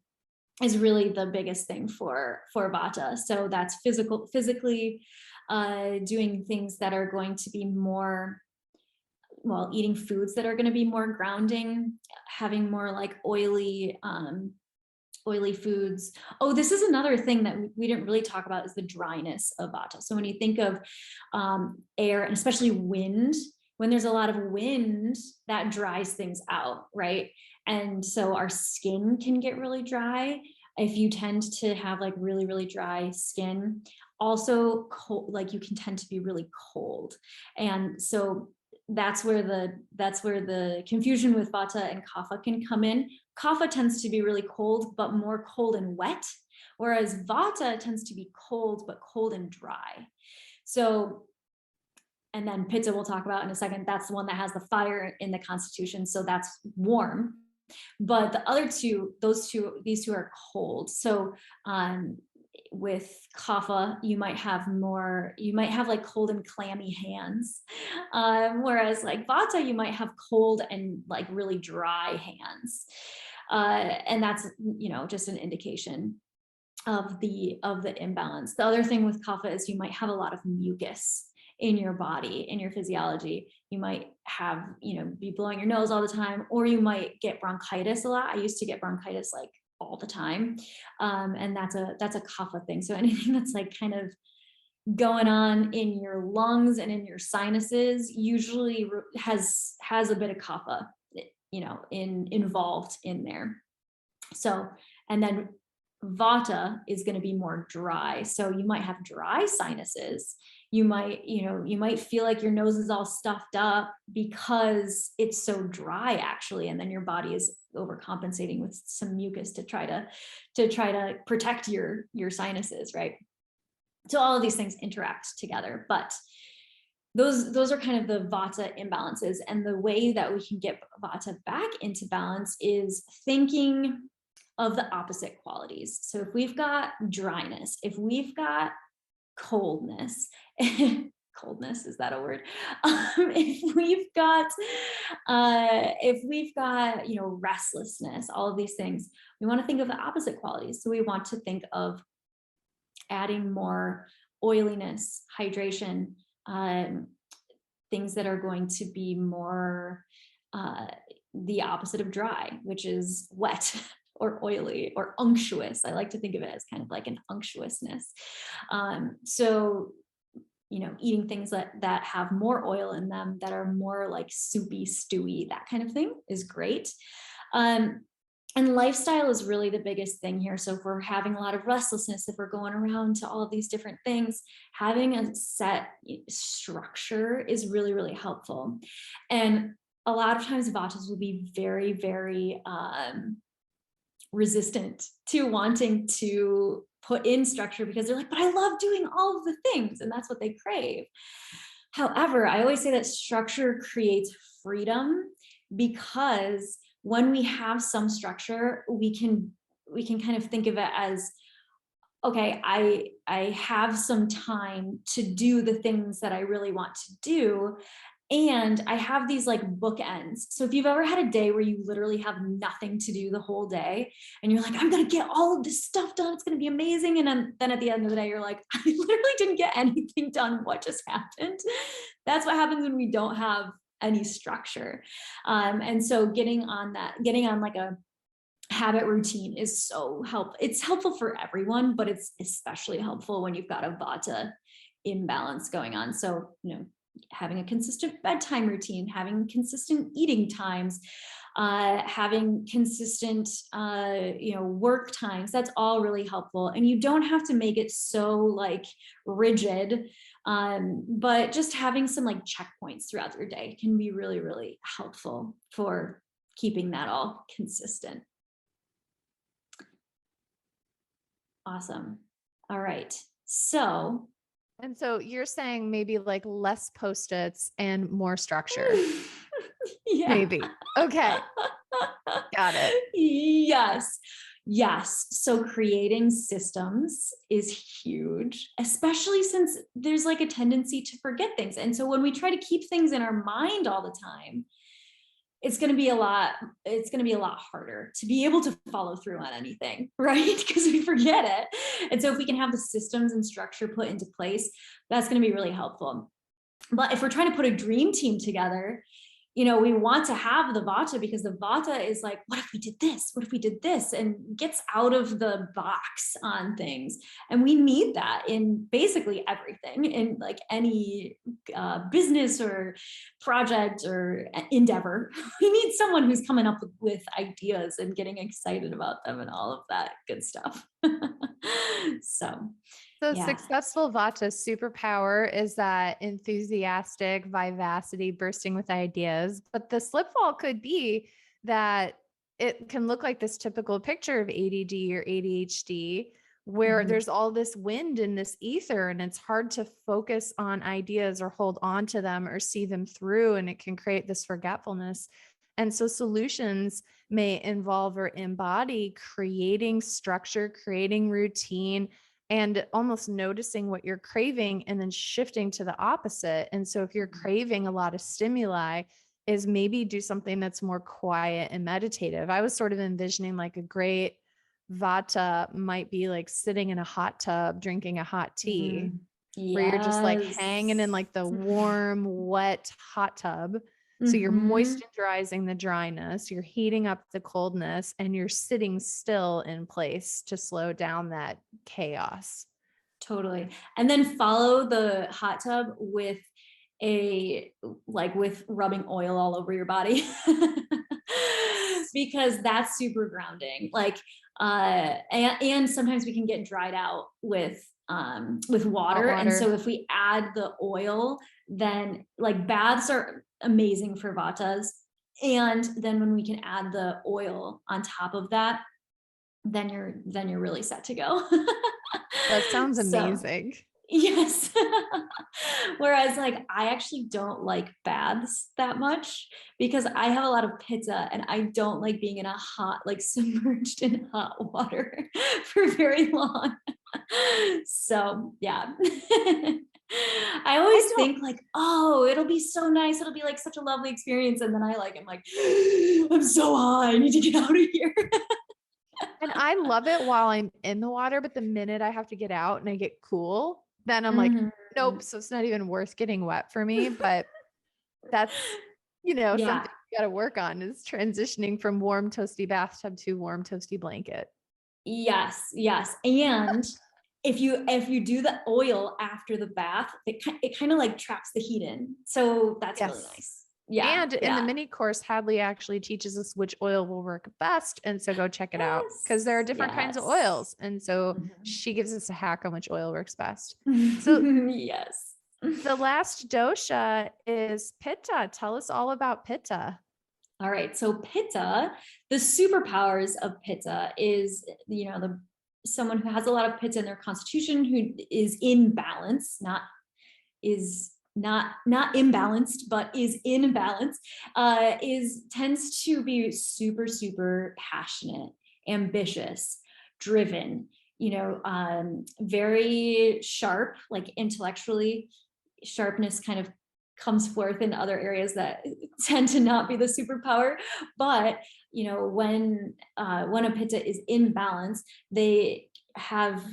is really the biggest thing for Vata. So that's physically, doing things that are going to be more, well, eating foods that are going to be more grounding, having more like oily foods. Oh, this is another thing that we didn't really talk about, is the dryness of Vata. So when you think of air, and especially wind, when there's a lot of wind, that dries things out, right? And so our skin can get really dry if you tend to have like really, really dry skin. Also cold, like you can tend to be really cold. And so that's where the confusion with Vata and Kapha can come in. Kapha tends to be really cold, but more cold and wet, whereas Vata tends to be cold, but cold and dry. So, and then Pitta we'll talk about in a second. That's the one that has the fire in the constitution, so that's warm. But the other two, these two are cold. So with Kapha, you might have like cold and clammy hands. Whereas like Vata, you might have cold and like really dry hands. And that's, just an indication of the imbalance. The other thing with Kapha is you might have a lot of mucus in your body, in your physiology. You might have, be blowing your nose all the time, or you might get bronchitis a lot. I used to get bronchitis like all the time. And that's a Kapha thing. So anything that's like kind of going on in your lungs and in your sinuses usually has a bit of Kapha, involved in there. So, and then Vata is going to be more dry. So you might have dry sinuses You might feel like your nose is all stuffed up because it's so dry actually. And then your body is overcompensating with some mucus to try to protect your sinuses, right? So all of these things interact together, but those are kind of the Vata imbalances. And the way that we can get Vata back into balance is thinking of the opposite qualities. So if we've got dryness, if we've got coldness, coldness, is that a word? If we've got restlessness, all of these things, we want to think of the opposite qualities. So we want to think of adding more oiliness, hydration, things that are going to be more the opposite of dry, which is wet or oily or unctuous. I like to think of it as kind of like an unctuousness. So eating things that have more oil in them, that are more like soupy, stewy, that kind of thing is great. And lifestyle is really the biggest thing here. So if we're having a lot of restlessness, if we're going around to all of these different things, having a set structure is really, really helpful. And a lot of times Vatas will be very, very resistant to wanting to put in structure because they're like, but I love doing all of the things. And that's what they crave. However, I always say that structure creates freedom, because when we have some structure, we can kind of think of it as, okay, I have some time to do the things that I really want to do. And I have these like bookends. So if you've ever had a day where you literally have nothing to do the whole day and you're like, I'm going to get all of this stuff done, it's going to be amazing. And then at the end of the day, you're like, I literally didn't get anything done. What just happened? That's what happens when we don't have any structure. And so getting on like a habit routine is so helpful. It's helpful for everyone, but it's especially helpful when you've got a Vata imbalance going on. So, having a consistent bedtime routine, having consistent eating times, having consistent, work times, that's all really helpful. And you don't have to make it so like rigid, but just having some like checkpoints throughout your day can be really, really helpful for keeping that all consistent. Awesome. All right. So And so you're saying maybe like less Post-its and more structure. yeah. Maybe. Okay. Got it. Yes. So creating systems is huge, especially since there's like a tendency to forget things. And so when we try to keep things in our mind all the time, it's going to be a lot harder to be able to follow through on anything, right? Because we forget it. And so if we can have the systems and structure put into place, that's going to be really helpful. But if we're trying to put a dream team together, we want to have the Vata, because the Vata is like, what if we did this? What if we did this? And gets out of the box on things. And we need that in basically everything, in like any business or project or endeavor. We need someone who's coming up with ideas and getting excited about them and all of that good stuff. So Yeah. successful Vata superpower is that enthusiastic vivacity, bursting with ideas. But the slipfall could be that it can look like this typical picture of ADD or ADHD, where there's all this wind in this ether and it's hard to focus on ideas or hold on to them or see them through. And it can create this forgetfulness. And so solutions may involve or embody creating structure, creating routine, and almost noticing what you're craving and then shifting to the opposite. And so if you're craving a lot of stimuli, is maybe do something that's more quiet and meditative. I was sort of envisioning like a great Vata might be like sitting in a hot tub, drinking a hot tea, where you're just like hanging in like the warm, wet hot tub. So you're moisturizing the dryness, you're heating up the coldness, and you're sitting still in place to slow down that chaos. Totally. And then follow the hot tub with with rubbing oil all over your body. because that's super grounding. Like, and sometimes we can get dried out with water. And so if we add the oil, then like baths are amazing for vatas. And then when we can add the oil on top of that, then you're really set to go. That sounds So, amazing. yes. Whereas like I actually don't like baths that much because I have a lot of pitta and I don't like being in a hot, like submerged in hot water for very long. So yeah. I always think like, oh, it'll be so nice. It'll be like such a lovely experience. And then I'm like, I'm so high. I need to get out of here. And I love it while I'm in the water, but the minute I have to get out and I get cool, then I'm like, nope. So it's not even worth getting wet for me. But that's, something you got to work on is transitioning from warm, toasty bathtub to warm, toasty blanket. Yes. And if you do the oil after the bath, it kind of like traps the heat in. So that's really nice. Yeah. And in the mini course, Hadlee actually teaches us which oil will work best. And so go check it out because there are different kinds of oils. And so she gives us a hack on which oil works best. So yes. The last dosha is Pitta. Tell us all about Pitta. All right. So Pitta, the superpowers of Pitta is, someone who has a lot of Pitta in their constitution, who is in balance, not imbalanced, but is in balance, tends to be super, super passionate, ambitious, driven, very sharp, like intellectually. Sharpness kind of comes forth in other areas that tend to not be the superpower. But when a pitta is in balance, they have,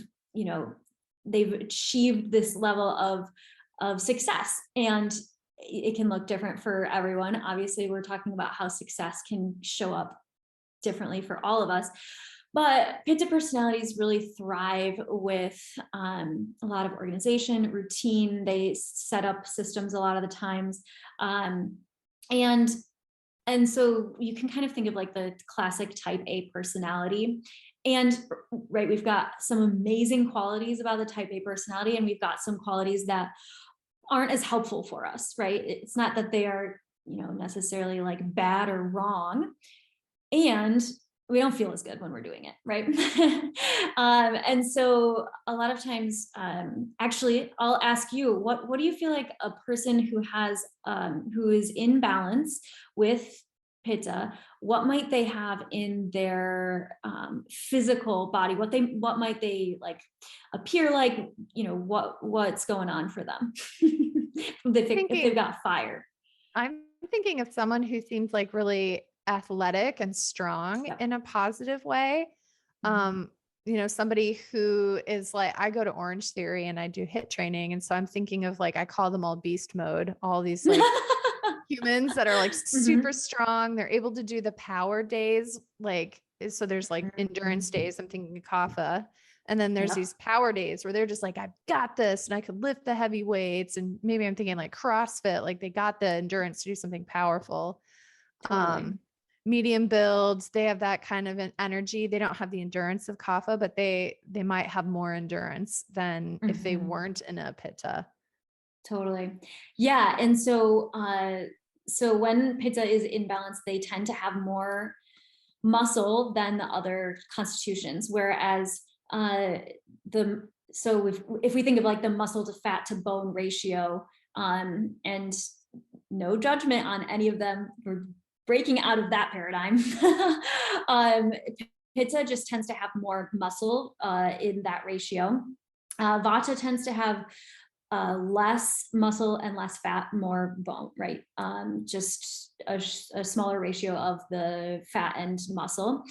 they've achieved this level of success, and it can look different for everyone. Obviously, we're talking about how success can show up differently for all of us. But Pitta personalities really thrive with a lot of organization, routine. They set up systems a lot of the times. And so you can kind of think of like the classic type A personality. And right, we've got some amazing qualities about the type A personality, and we've got some qualities that aren't as helpful for us, right? It's not that they are, necessarily like bad or wrong. And we don't feel as good when we're doing it, right? And so a lot of times, actually, I'll ask you, what do you feel like a person who is in balance with Pitta, what might they have in their physical body? What might they like appear like? What's going on for them if they've got fire? I'm thinking of someone who seems like really athletic and strong in a positive way. Somebody who is like, I go to Orange Theory and I do HIIT training. And so I'm thinking of like, I call them all beast mode, all these like humans that are like super strong. They're able to do the power days. Like, so there's like endurance days. I'm thinking of Kapha. And then there's these power days where they're just like, I've got this and I could lift the heavy weights. And maybe I'm thinking like CrossFit, like they got the endurance to do something powerful. Totally. Medium builds, they have that kind of an energy. They don't have the endurance of Kapha, but they might have more endurance than if they weren't in a Pitta. Totally. Yeah. And so when Pitta is in balance, they tend to have more muscle than the other constitutions. Whereas if we think of like the muscle to fat to bone ratio, and no judgment on any of them, we're breaking out of that paradigm. Pitta just tends to have more muscle in that ratio. Vata tends to have less muscle and less fat, more bone, right? Just a smaller ratio of the fat and muscle.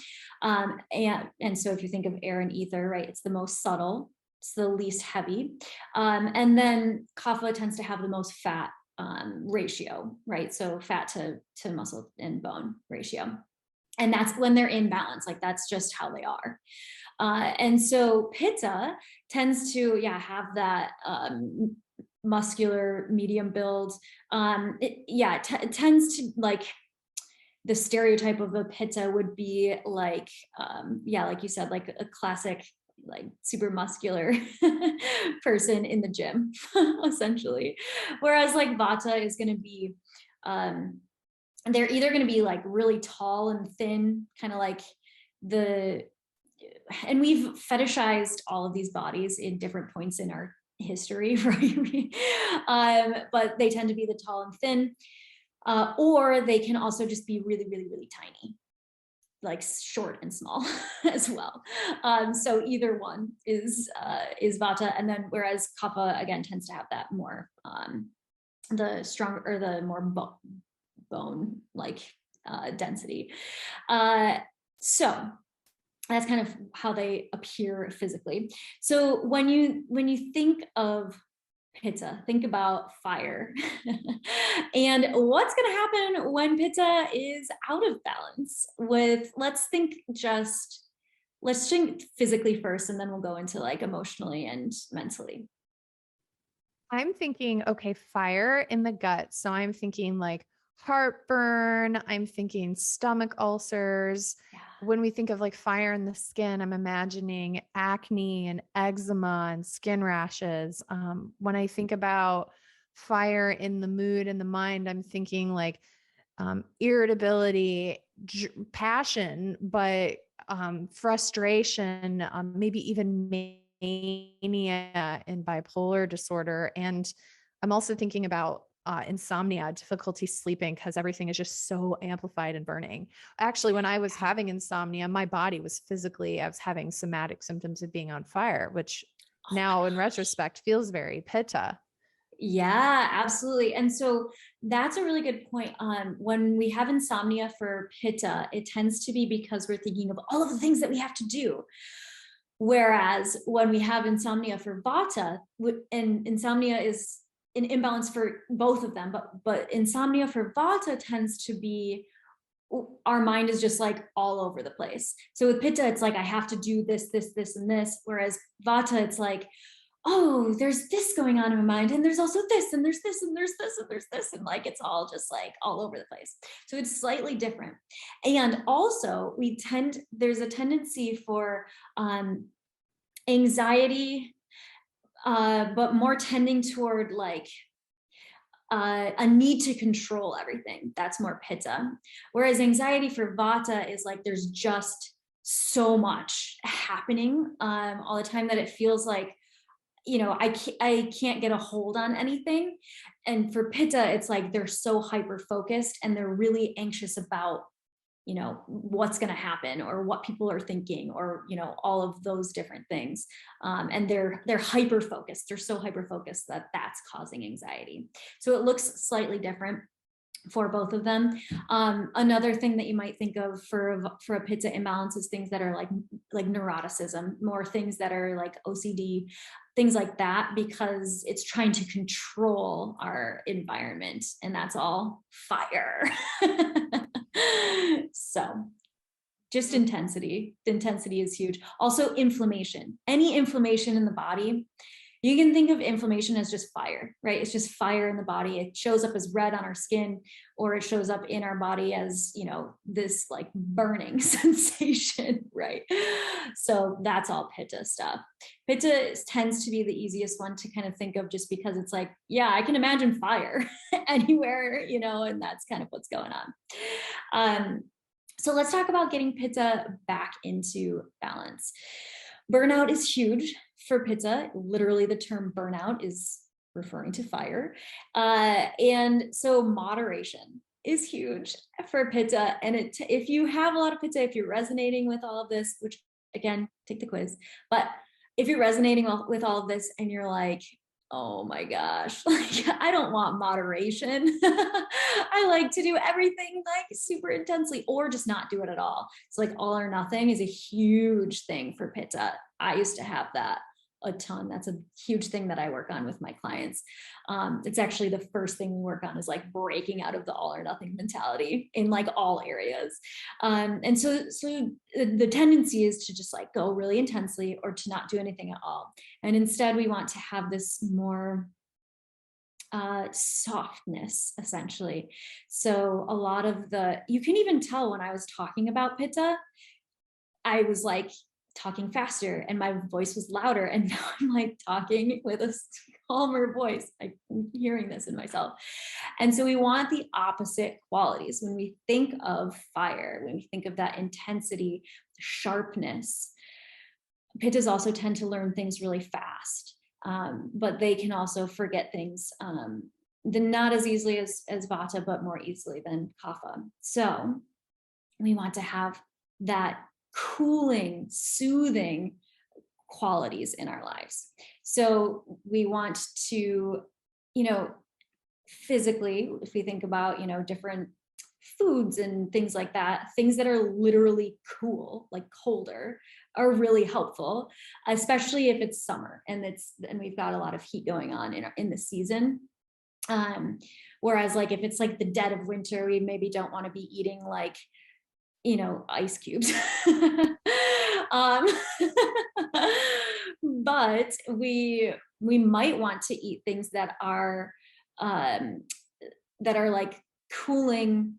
And so if you think of air and ether, right, it's the most subtle, it's the least heavy. And then Kapha tends to have the most fat ratio, right? So fat to muscle and bone ratio. And that's when they're in balance, like that's just how they are. And so Pitta tends to, have that muscular medium build. It tends to like the stereotype of a Pitta would be like, like you said, like a classic, like super muscular person in the gym, essentially. Whereas like Vata is going to be, they're either going to be like really tall and thin, kind of like and we've fetishized all of these bodies in different points in our history, right? But they tend to be the tall and thin, or they can also just be really, really, really tiny, like short and small as well. So either one is Vata, and then whereas Kapha again tends to have that more the stronger or the more bone like density. So that's kind of how they appear physically. So when you think of Pitta, think about fire. And what's going to happen when Pitta is out of balance? Let's think physically first, and then we'll go into like emotionally and mentally. I'm thinking, okay, fire in the gut. So I'm thinking like heartburn, I'm thinking stomach ulcers. Yeah. When we think of like fire in the skin, I'm imagining acne and eczema and skin rashes. When I think about fire in the mood and the mind, I'm thinking like irritability, passion, but frustration, maybe even mania and bipolar disorder. And I'm also thinking about insomnia, difficulty sleeping, because everything is just so amplified and burning. Actually, when I was having insomnia, my body was I was having somatic symptoms of being on fire, which now in retrospect feels very Pitta. Yeah, absolutely. And so that's a really good point. When we have insomnia for Pitta, it tends to be because we're thinking of all of the things that we have to do. Whereas when we have insomnia for Vata, and insomnia is an imbalance for both of them, but insomnia for Vata tends to be, our mind is just like all over the place. So with Pitta, it's like, I have to do this, and this. Whereas Vata, it's like, oh, there's this going on in my mind, and there's also this, and there's this, and there's this, and there's this, and like it's all just like all over the place. So it's slightly different. And also there's a tendency for anxiety, but more tending toward like a need to control everything. That's more Pitta. Whereas anxiety for Vata is like there's just so much happening all the time that it feels like, I can't get a hold on anything. And for Pitta, it's like they're so hyper focused and they're really anxious about, what's going to happen or what people are thinking, or, all of those different things. And they're hyper focused. They're so hyper focused that that's causing anxiety. So it looks slightly different for both of them. Another thing that you might think of for a Pitta imbalance is things that are like neuroticism, more things that are like OCD, things like that, because it's trying to control our environment, and that's all fire. So just intensity. The intensity is huge. Also inflammation. Any inflammation in the body, you can think of inflammation as just fire, right? It's just fire in the body. It shows up as red on our skin, or it shows up in our body as, this like burning sensation, right? So that's all Pitta stuff. Pitta tends to be the easiest one to kind of think of, just because it's like, yeah, I can imagine fire anywhere, and that's kind of what's going on. So let's talk about getting Pitta back into balance. Burnout is huge for Pitta. Literally, the term burnout is referring to fire. And so moderation is huge for Pitta. And if you have a lot of Pitta, if you're resonating with all of this, which again, take the quiz, but if you're resonating with all of this and you're like, oh my gosh, like I don't want moderation. I like to do everything like super intensely, or just not do it at all. It's like all or nothing is a huge thing for Pitta. I used to have that a ton. That's a huge thing that I work on with my clients. It's actually the first thing we work on is like breaking out of the all or nothing mentality in like all areas. And so the tendency is to just like go really intensely, or to not do anything at all. And instead we want to have this more softness, essentially. So a lot of you can even tell when I was talking about Pitta, I was like talking faster and my voice was louder. And now I'm like talking with a calmer voice. I'm hearing this in myself. And so we want the opposite qualities. When we think of fire, when we think of that intensity, sharpness, Pittas also tend to learn things really fast, but they can also forget things not as easily as Vata, but more easily than Kapha. So we want to have that cooling, soothing qualities in our lives. So we want to, physically, if we think about, different foods and things like that, things that are literally cool, like colder, are really helpful, especially if it's summer and we've got a lot of heat going on in the season. Whereas like if it's like the dead of winter, we maybe don't want to be eating like, ice cubes. But we might want to eat things that are like cooling,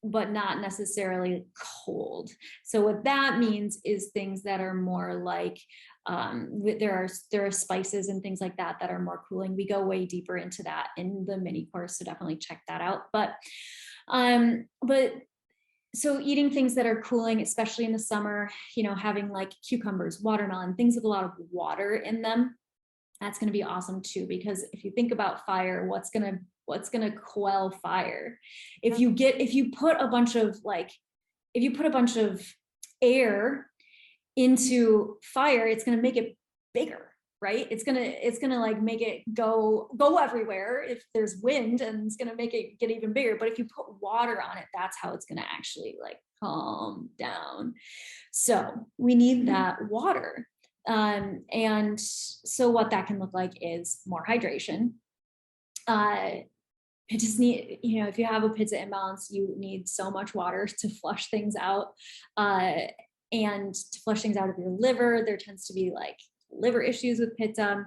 but not necessarily cold. So what that means is things that are more like there are spices and things like that that are more cooling. We go way deeper into that in the mini course, so definitely check that out. But so eating things that are cooling, especially in the summer, having like cucumbers, watermelon, things with a lot of water in them, that's going to be awesome too. Because if you think about fire, what's going to quell fire? If you put a bunch of air into fire, it's going to make it bigger, right? It's going to like make it go everywhere if there's wind, and it's going to make it get even bigger. But if you put water on it, that's how it's going to actually like calm down. So we need that water. And so what that can look like is more hydration. It just need, if you have a Pitta imbalance, you need so much water to flush things out, and to flush things out of your liver. There tends to be like liver issues with Pitta.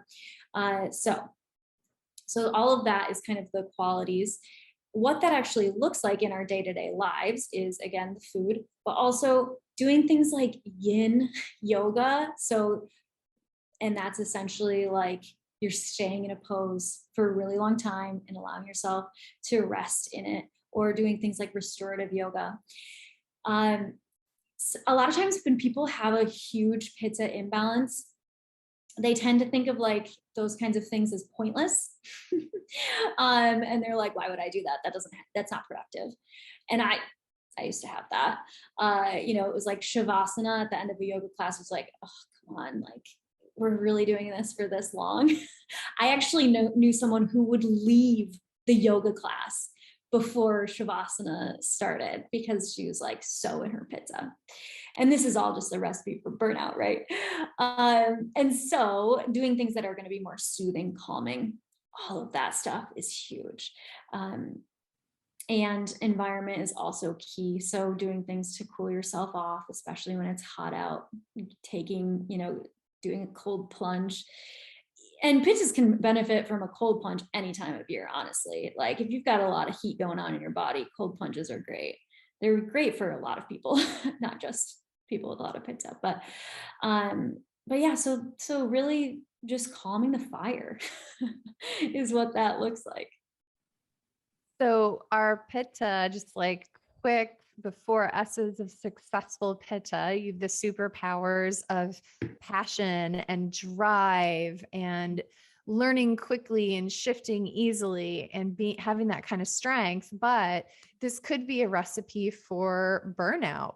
So all of that is kind of the qualities. What that actually looks like in our day-to-day lives is, again, the food, but also doing things like yin yoga. And that's essentially like you're staying in a pose for a really long time and allowing yourself to rest in it, or doing things like restorative yoga. A lot of times when people have a huge Pitta imbalance, they tend to think of like those kinds of things as pointless. And they're like, why would I do that? That's not productive. And I used to have that. It was like Shavasana at the end of a yoga class was like, oh, come on, like we're really doing this for this long. I actually knew someone who would leave the yoga class before Shavasana started because she was like so in her Pitta. And this is all just a recipe for burnout, right? And so doing things that are going to be more soothing, calming, all of that stuff is huge. And environment is also key. So doing things to cool yourself off, especially when it's hot out, doing a cold plunge. And Pittas can benefit from a cold plunge any time of year, honestly. Like if you've got a lot of heat going on in your body, cold plunges are great. They're great for a lot of people, not just people with a lot of Pitta. But yeah, so really just calming the fire is what that looks like. So our Pitta, just like quick before S's of successful Pitta, you've the superpowers of passion and drive and learning quickly and shifting easily and having that kind of strength. But this could be a recipe for burnout,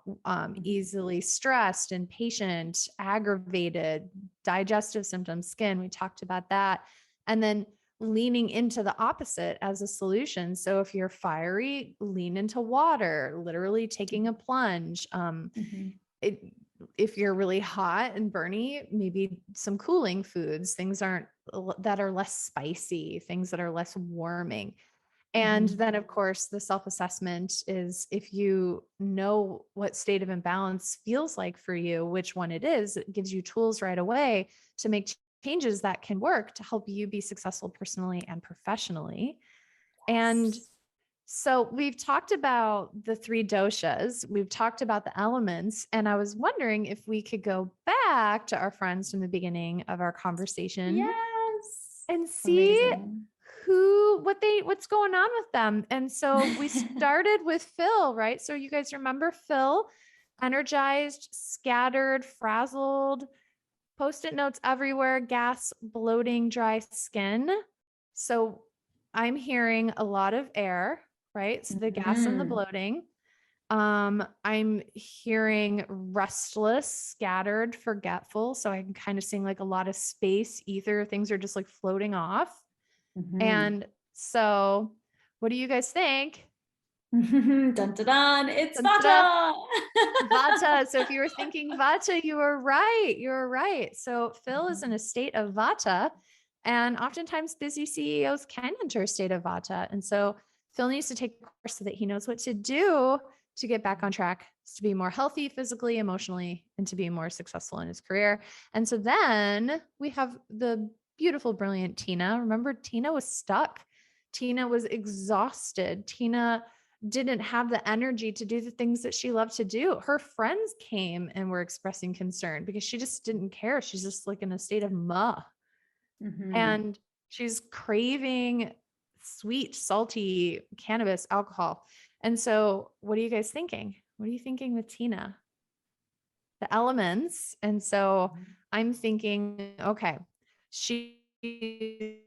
easily stressed, impatient, aggravated, digestive symptoms, skin. We talked about that. And then leaning into the opposite as a solution. So if you're fiery, lean into water, literally taking a plunge. If you're really hot and burny, maybe some cooling foods, things that are less spicy, things that are less warming. And then, of course, the self-assessment is if you know what state of imbalance feels like for you, which one it is, it gives you tools right away to make changes that can work to help you be successful personally and professionally. And so we've talked about the 3 doshas, we've talked about the elements, and I was wondering if we could go back to our friends from the beginning of our conversation Yes. and see Amazing. what's going on with them. And so we started with Phil, right? So you guys remember Phil, energized, scattered, frazzled, post-it notes everywhere, gas, bloating, dry skin. So I'm hearing a lot of air, right? So the gas and the Mhm. bloating. I'm hearing restless, scattered, forgetful. So I'm kind of seeing like a lot of space, ether, things are just like floating off. Mhm. And so what do you guys think? Dun dun dun, it's Dun, dun, Vata. Vata. So if you were thinking Vata, you were right. You were right. So Phil is in a state of Vata, and oftentimes busy CEOs can enter a state of Vata. And so Phil needs to take a course so that he knows what to do to get back on track, to be more healthy physically, emotionally, and to be more successful in his career. And so then we have the beautiful, brilliant Tina. Remember, Tina was stuck. Tina was exhausted. Tina didn't have the energy to do the things that she loved to do. Her friends came and were expressing concern because she just didn't care. She's just like in a state of muh. Mhm. And she's craving sweet, salty cannabis alcohol. And so, what are you guys thinking? What are you thinking with Tina? The elements. And so, I'm thinking, okay, she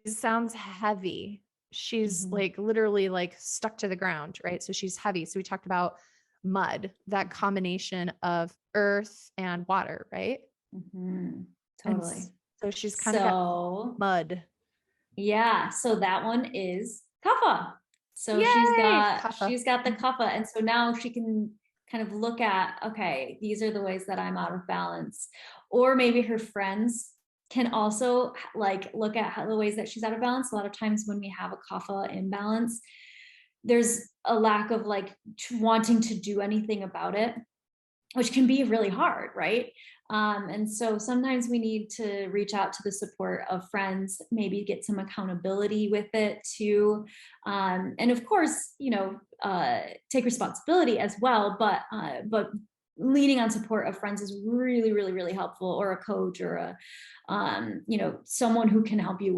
sounds heavy. She's Mhm. like literally like stuck to the ground, right? So she's heavy. So we talked about mud, that combination of earth and water, right? Mhm. And Totally. so she's kind of got So mud. yeah, so that one is Kapha. So Yay, kapha. she's got the Kapha, and so now she can kind of look at, okay, these are the ways that I'm out of balance, or maybe her friends can also like look at how, the ways that she's out of balance. A lot of times when we have a Kapha imbalance, there's a lack of like wanting to do anything about it, which can be really hard, right? And so sometimes we need to reach out to the support of friends, maybe get some accountability with it too. And of course, take responsibility as well, but leaning on support of friends is really, really, really helpful, or a coach or someone who can help you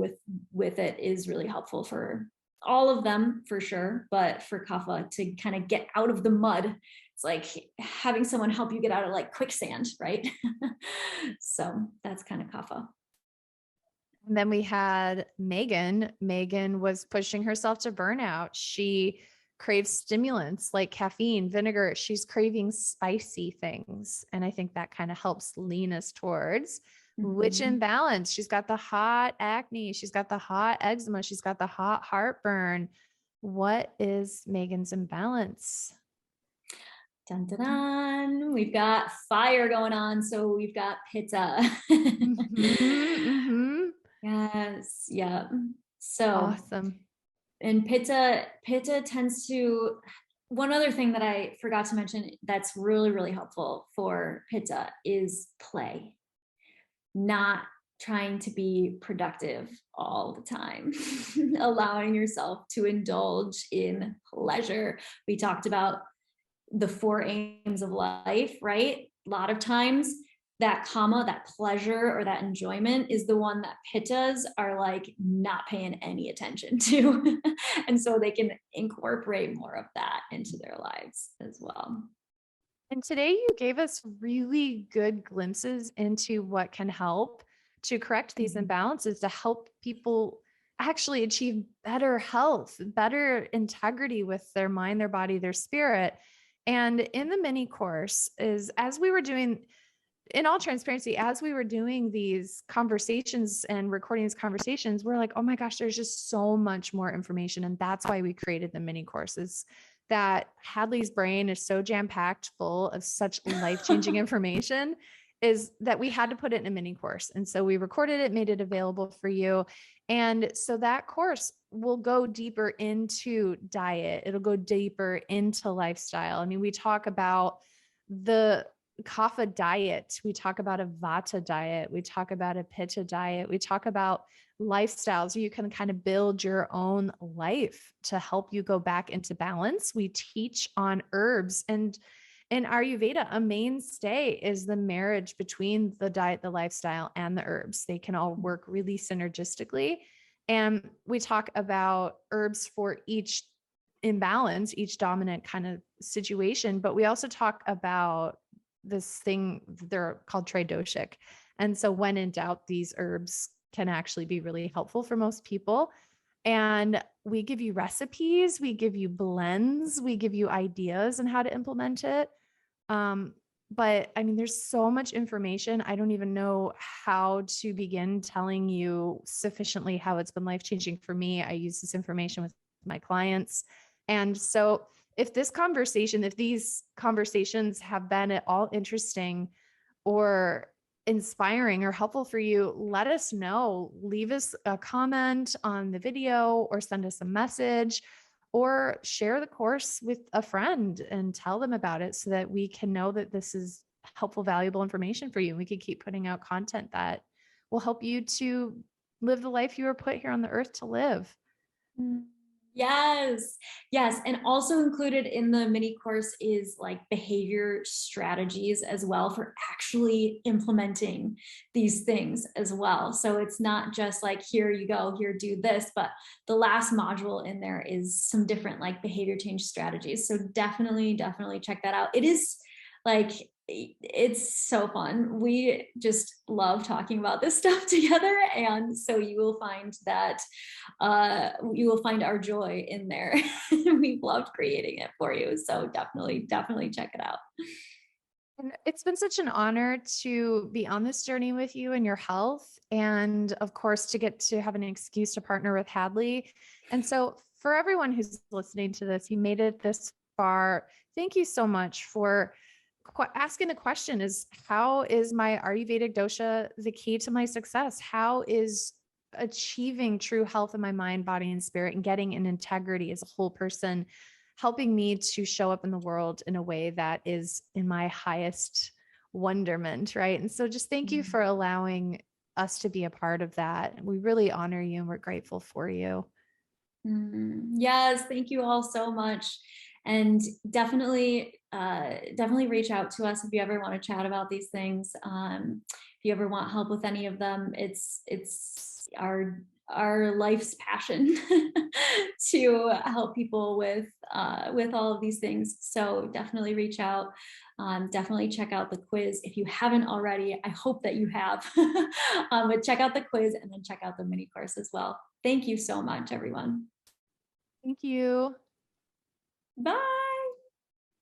with it is really helpful for all of them for sure. But for Kapha to kind of get out of the mud, it's like having someone help you get out of like quicksand, right? So that's kind of Kapha. And then we had Megan. Megan was pushing herself to burnout. She craves stimulants like caffeine, vinegar. She's craving spicy things. And I think that kind of helps lean us towards which Mhm. imbalance. She's got the hot acne. She's got the hot eczema. She's got the hot heartburn. What is Megan's imbalance? Dun, dun, dun. We've got fire going on. So we've got Pitta. Mm-hmm. Yes. Yeah. So, Awesome. and Pitta tends to, one other thing that I forgot to mention that's really, really helpful for Pitta is play, not trying to be productive all the time, allowing yourself to indulge in pleasure. We talked about the 4 aims of life, right? A lot of times that kama, that pleasure or that enjoyment is the one that pittas are like not paying any attention to. And so they can incorporate more of that into their lives as well. And today you gave us really good glimpses into what can help to correct these imbalances, to help people actually achieve better health, better integrity with their mind, their body, their spirit. And in the mini course is as we were doing, in all transparency, as we were doing these conversations and recording these conversations, we're like, oh my gosh, there's just so much more information. And that's why we created the mini courses. That Hadley's brain is so jam-packed full of such life-changing information, is that we had to put it in a mini course. And so we recorded it, made it available for you. And so that course will go deeper into diet. It'll go deeper into lifestyle. I mean, we talk about the Kapha diet. We talk about a Vata diet. We talk about a Pitta diet. We talk about lifestyles. You can kind of build your own life to help you go back into balance. We teach on herbs, and in Ayurveda, a mainstay is the marriage between the diet, the lifestyle, and the herbs. They can all work really synergistically. And we talk about herbs for each imbalance, each dominant kind of situation. But we also talk about this thing, they're called tridoshic. And so when in doubt, these herbs can actually be really helpful for most people. And we give you recipes, we give you blends, we give you ideas on how to implement it. But I mean, there's so much information. I don't even know how to begin telling you sufficiently how it's been life-changing for me. I use this information with my clients. And so if these conversations have been at all interesting or inspiring or helpful for you, let us know. Leave us a comment on the video or send us a message or share the course with a friend and tell them about it so that we can know that this is helpful, valuable information for you. We can keep putting out content that will help you to live the life you were put here on the earth to live. Yes. Yes. And also included in the mini course is like behavior strategies as well for actually implementing these things as well. So it's not just like, here you go, here, do this, but the last module in there is some different like behavior change strategies. So definitely, definitely check that out. It is like, it's so fun. We just love talking about this stuff together. And so you will find that you will find our joy in there. We've loved creating it for you. So definitely, definitely check it out. And it's been such an honor to be on this journey with you and your health. And of course, to get to have an excuse to partner with Hadlee. And so for everyone who's listening to this, you made it this far. Thank you so much for asking the question, is how is my Ayurvedic dosha the key to my success? How is achieving true health in my mind, body, and spirit and getting an integrity as a whole person helping me to show up in the world in a way that is in my highest wonderment, right? And so just thank you for allowing us to be a part of that. We really honor you and we're grateful for you. Yes, thank you all so much. And definitely, definitely reach out to us if you ever want to chat about these things. If you ever want help with any of them, it's our life's passion to help people with all of these things. So definitely reach out. Definitely check out the quiz if you haven't already. I hope that you have. But check out the quiz and then check out the mini course as well. Thank you so much, everyone. Thank you. Bye.